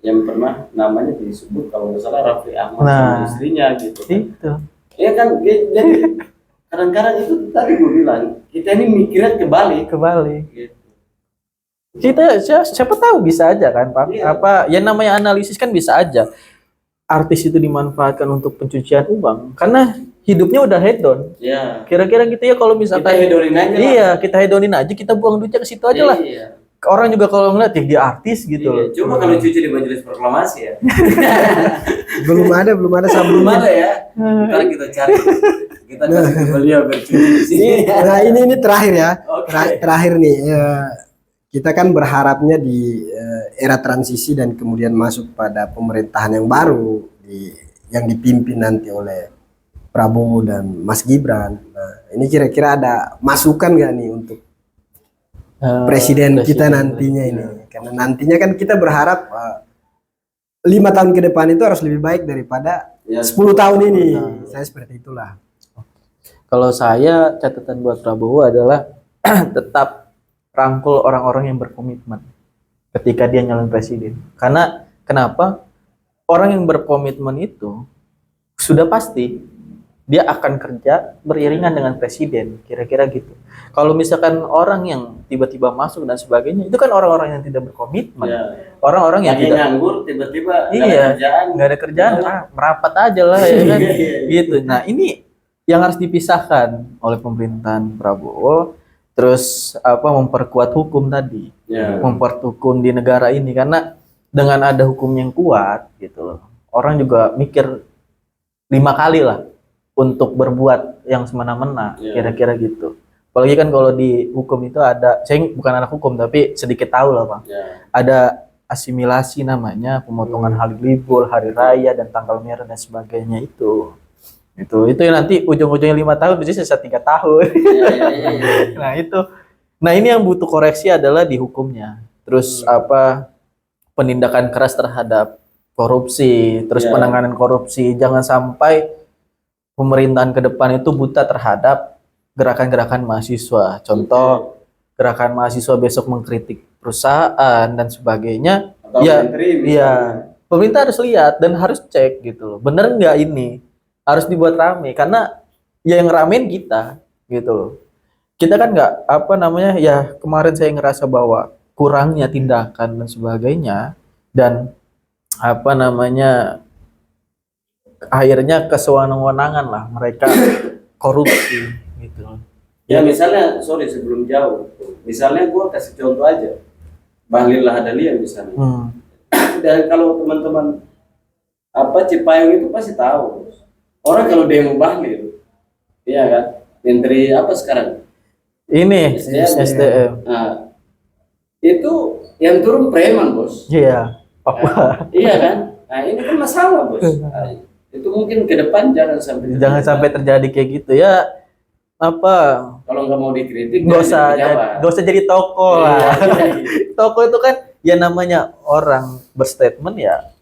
yang pernah namanya disebut kalau nggak salah Raffi Ahmad sama istrinya gitu. Itu. Ya kan, jadi kadang-kadang itu tadi gue bilang kita ini mikirnya kebalik. Gitu. Kita siapa tahu bisa aja kan Pak. Apa ya namanya analisis kan bisa aja. Artis itu dimanfaatkan untuk pencucian uang karena hidupnya udah hedon. Ya. Kira-kira gitu ya kalau misalkan kita hedonin aja. Iya, kita hedonin aja, kita buang duitnya ke situ aja lah. Iya. Orang juga kalau ngeliat ya dia artis gitu loh. Cuma kalau cuci di majelis proklamasi ya. belum ada Belum ada ya. Ntar kita cari. Kita kasih ke beliau bercuci di sini. Nah ini terakhir ya. Oke. Terakhir nih. Kita kan berharapnya di era transisi dan kemudian masuk pada pemerintahan yang baru yang dipimpin nanti oleh Prabowo dan Mas Gibran. Nah, ini kira-kira ada masukan nggak nih untuk presiden kita nantinya ini? Karena nantinya kan kita berharap 5 tahun ke depan itu harus lebih baik daripada 10 tahun ini. Saya seperti itulah. Kalau saya catatan buat Prabowo adalah tetap rangkul orang-orang yang berkomitmen ketika dia nyalon presiden. Karena kenapa? Orang yang berkomitmen itu sudah pasti dia akan kerja beriringan dengan presiden, kira-kira gitu. Kalau misalkan orang yang tiba-tiba masuk dan sebagainya, itu kan orang-orang yang tidak berkomitmen. Orang-orang yang tidak nganggur, tiba-tiba nggak ada kerjaan, merapat aja lah ya kan, gitu. Nah ini yang harus dipisahkan oleh pemerintahan Prabowo. Terus memperkuat hukum tadi, memperkuat hukum di negara ini karena dengan ada hukum yang kuat gitu loh, orang juga mikir 5 kali lah untuk berbuat yang semena-mena, kira-kira gitu. Apalagi kan kalau di hukum itu ada, saya bukan anak hukum tapi sedikit tahu lah Pak, ada asimilasi namanya, pemotongan hari libur, hari raya dan tanggal merah dan sebagainya itu yang nanti ujung-ujungnya 5 tahun bisa sisa 3 tahun. Nah itu, nah ini yang butuh koreksi adalah di hukumnya. Terus penindakan keras terhadap korupsi, terus penanganan korupsi. Jangan sampai pemerintahan ke depan itu buta terhadap gerakan-gerakan mahasiswa. Contoh gerakan mahasiswa besok mengkritik perusahaan dan sebagainya. Pemerintah harus lihat dan harus cek gitu loh. Bener nggak ini? Harus dibuat rame karena ya yang ramein kita gitu loh. Kita kan nggak ya kemarin saya ngerasa bahwa kurangnya tindakan dan sebagainya dan akhirnya kesewenang-wenangan lah mereka korupsi gitu loh. Ya misalnya, sorry sebelum jauh, misalnya gua kasih contoh aja, Bahlil Lahadalia misalnya. Dan kalau teman-teman Cipayung itu pasti tahu. Orang kalau demo Bahlil, iya kan, menteri apa sekarang? Ini SDM. Nah, itu yang turun preman bos. Iya. Iya kan. Nah ini kan masalah bos. Nah, itu mungkin ke depan jangan sampai terjadi kayak gitu ya. Kalau nggak mau dikritik, nggak usah jadi toko lah. Toko itu kan ya namanya orang berstatement ya.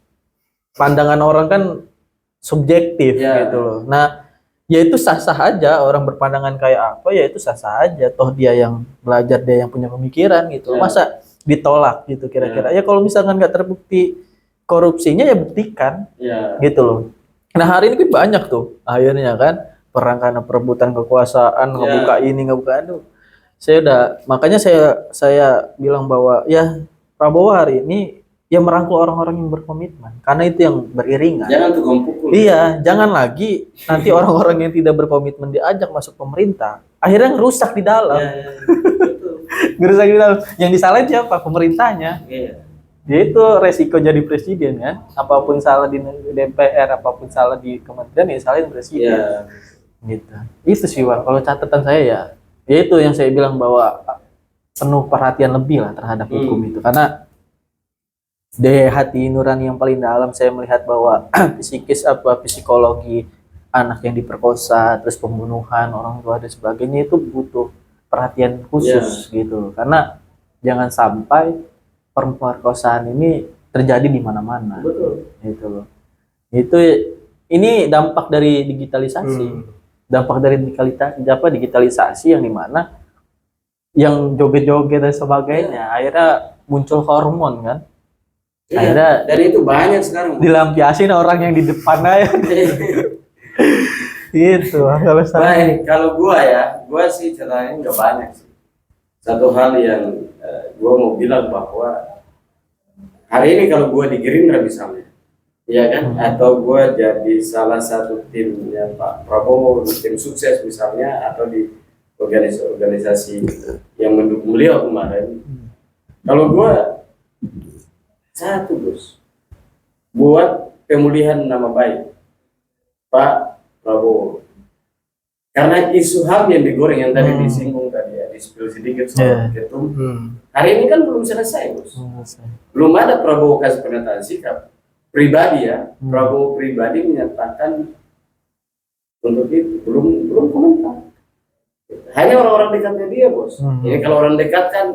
Pandangan orang kan subjektif gitu loh. Nah, ya itu sah-sah aja orang berpandangan kayak apa ya itu sah-sah aja. Toh dia yang belajar, dia yang punya pemikiran gitu. Masa ditolak gitu kira-kira. Ya kalau misalkan nggak terbukti korupsinya ya buktikan. Gitu loh. Nah, hari ini kan banyak tuh akhirnya kan perang karena perebutan kekuasaan, ngebuka ini, ngebuka itu. makanya saya bilang bahwa ya Prabowo hari ini ya merangkul orang-orang yang berkomitmen karena itu yang beriringan. Jangan tukang pukul. Iya, jangan lagi nanti orang-orang yang tidak berkomitmen diajak masuk pemerintah, akhirnya ngerusak di dalam. Ya, betul. Ngerusak di dalam. Yang disalahin siapa? Pemerintahnya. Iya. Ya itu resiko jadi presiden kan. Apapun salah di DPR, apapun salah di kementerian ya salahin presiden. Iya. Gitu. Itu sih Bang. Kalau catatan saya ya itu yang saya bilang bahwa penuh perhatian lebih lah terhadap hukum itu karena dari hati nurani yang paling dalam saya melihat bahwa psikologi anak yang diperkosa terus pembunuhan orang tua dan sebagainya itu butuh perhatian khusus gitu karena jangan sampai pemerkosaan ini terjadi di mana-mana. Betul. Gitu loh. Ini dampak dari digitalisasi. Dampak dari digitalisasi yang dimana yang joget-joget dan sebagainya akhirnya muncul hormon kan. Iya. Akhirnya Dan itu banyak sekarang. dilampiasin orang yang di depan aja. Gitu. Kalau gua sih ceritanya nggak banyak sih. Satu hal yang gua mau bilang bahwa hari ini kalau gua di Gerindra misalnya, ya kan, atau gua jadi salah satu timnya Pak Prabowo, tim sukses misalnya, atau di organisasi yang mendukung beliau kemarin, kalau gua satu Gus, buat pemulihan nama baik Pak Prabowo. Karena isu HAM yang digoreng yang tadi disinggung tadi ya, di-spill sedikit soal ketum. Hari ini kan belum selesai, Gus. Belum ada Prabowo kasih pernyataan sikap pribadi ya. Prabowo pribadi menyatakan untuk itu belum komentar. Hanya orang-orang dekatnya dia, Bos. Ini kalau orang dekat kan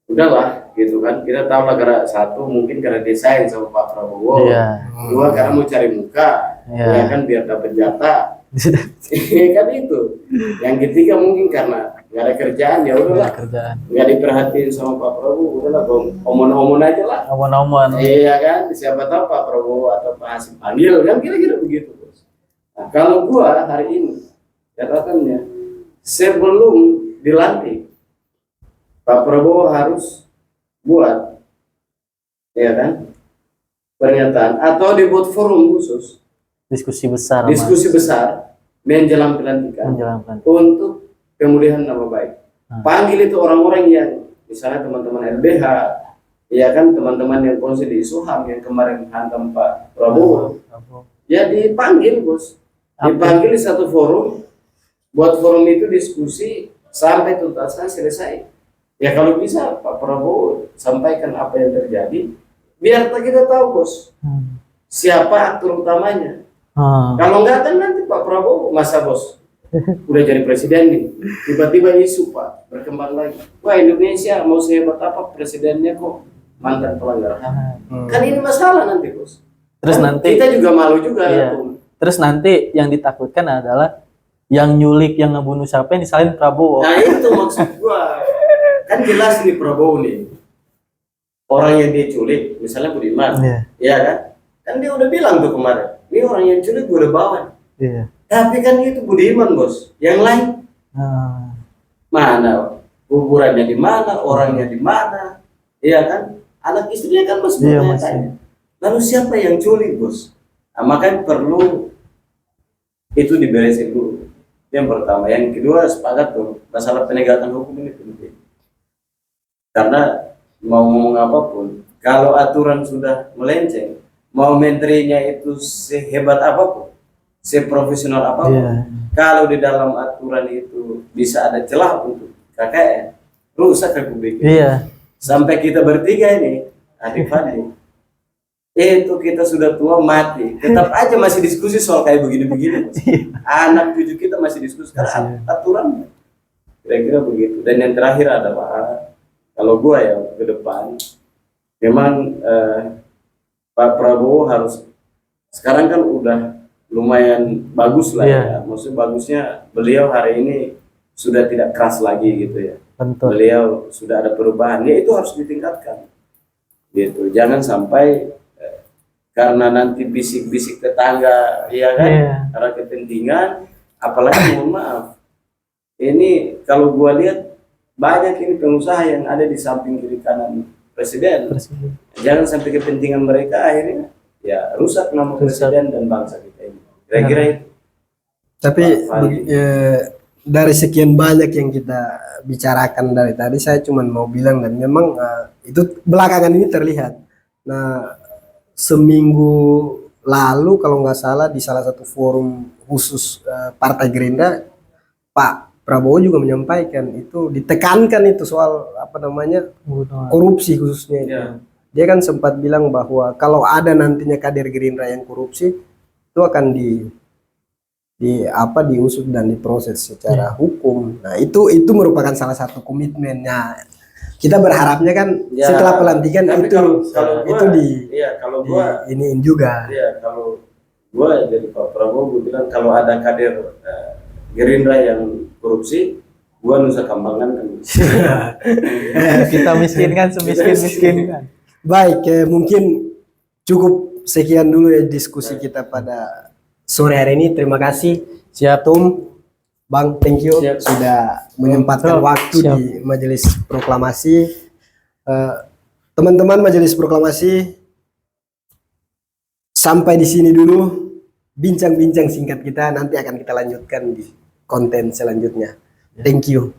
udahlah gitu kan. Kita tahu lah karena satu mungkin karena desain sama Pak Prabowo. Dua karena mau cari muka. Ya kan biar dapat jatah. Kan itu. Yang ketiga mungkin karena nggak ada kerjaan ya udahlah. Nggak diperhatiin sama Pak Prabowo, udahlah omon-omon aja lah. Omon-omon. Iya kan, siapa tahu Pak Prabowo atau Pak Hasim panggil kan kira-kira begitu, Bos. Nah, kalau gua hari ini catatannya sebelum dilantik Pak Prabowo harus buat ya kan pernyataan atau dibuat forum khusus Diskusi besar menjelang pelantikan untuk pemulihan nama baik. Panggil itu orang-orang yang misalnya teman-teman LBH, ya kan teman-teman yang kongsi di isu HAM yang kemarin hantam Pak Prabowo. Ya dipanggil, Bos. Dipanggil di satu forum, buat forum itu diskusi sampai tuntasnya selesai. Ya kalau bisa Pak Prabowo sampaikan apa yang terjadi, biar kita tahu, Bos. Siapa aktor utamanya. Kalau enggak kan nanti Pak Prabowo masa Bos udah jadi presiden nih, tiba-tiba isu Pak berkembang lagi. Wah Indonesia mau sehebat apa presidennya kok mantan pelanggar HAM. Kan ini masalah nanti Bos. Terus kan nanti kita juga malu juga. Iya. Terus nanti yang ditakutkan adalah yang nyulik, yang ngebunuh siapa yang disalin Prabowo. Nah itu maksud gua. Kan jelas nih Prabowo nih orang yang dia culik, misalnya Budiman, ya kan? Kan dia udah bilang tuh kemarin. Ini orang yang culik gue udah bawa. Tapi kan itu Budiman, Bos. Yang lain mana? Kuburannya di mana? Orangnya di mana? Iya kan? Anak istrinya kan masih bertanya-tanya. Lalu siapa yang culik, Bos? Nah, makanya perlu itu diberesin dulu. Yang pertama. Yang kedua sepakat tuh masalah penegakan hukum ini penting. Karena mau ngomong apapun, kalau aturan sudah melenceng, mau menterinya itu sehebat apapun, seprofesional apapun, kalau di dalam aturan itu bisa ada celah untuk KKN, rusak Republik. Sampai kita bertiga ini, adik Fadli, itu kita sudah tua mati, tetap aja masih diskusi soal kayak begini-begini. Anak cucu kita masih diskusi karena aturan. Kira-kira begitu. Dan yang terakhir adalah kalau gua ya ke depan, memang Pak Prabowo harus sekarang kan udah lumayan bagus lah ya. Maksudnya bagusnya beliau hari ini sudah tidak keras lagi gitu ya. Beliau sudah ada perubahan. Ya itu harus ditingkatkan. Gitu. Jangan sampai karena nanti bisik-bisik tetangga ya kan, karena kepentingan, apalagi mohon maaf. Ini kalau gua lihat banyak ini pengusaha yang ada di samping kiri kanan presiden. Jangan sampai kepentingan mereka akhirnya ya rusak nama presiden dan bangsa kita ini. Kira-kira itu. Tapi dari sekian banyak yang kita bicarakan dari tadi, saya cuma mau bilang, dan memang itu belakangan ini terlihat. Nah, seminggu lalu kalau nggak salah di salah satu forum khusus Partai Gerindra, Pak Prabowo juga menyampaikan itu, ditekankan itu soal apa namanya korupsi khususnya itu. Ya. Dia kan sempat bilang bahwa kalau ada nantinya kader Gerindra yang korupsi, itu akan diusut dan diproses secara hukum. Nah, itu merupakan salah satu komitmennya. Kita berharapnya kan Ya, setelah pelantikan tapi itu kalau itu kalau gua iniin juga. iya, kalau gua jadi Pak Prabowo, gua bilang kalau ada kader Gerindra yang korupsi, gua nusa kambangan kan. Kita miskin kan, semiskin-miskin kan. Baik, mungkin cukup sekian dulu ya diskusi kita pada sore hari ini. Terima kasih. Siap. Tum, Bang, thank you Siap. sudah menyempatkan Siap. waktu Siap. di Majelis Proklamasi. Teman-teman Majelis Proklamasi, sampai di sini dulu bincang-bincang singkat kita. Nanti akan kita lanjutkan di konten selanjutnya. Thank you.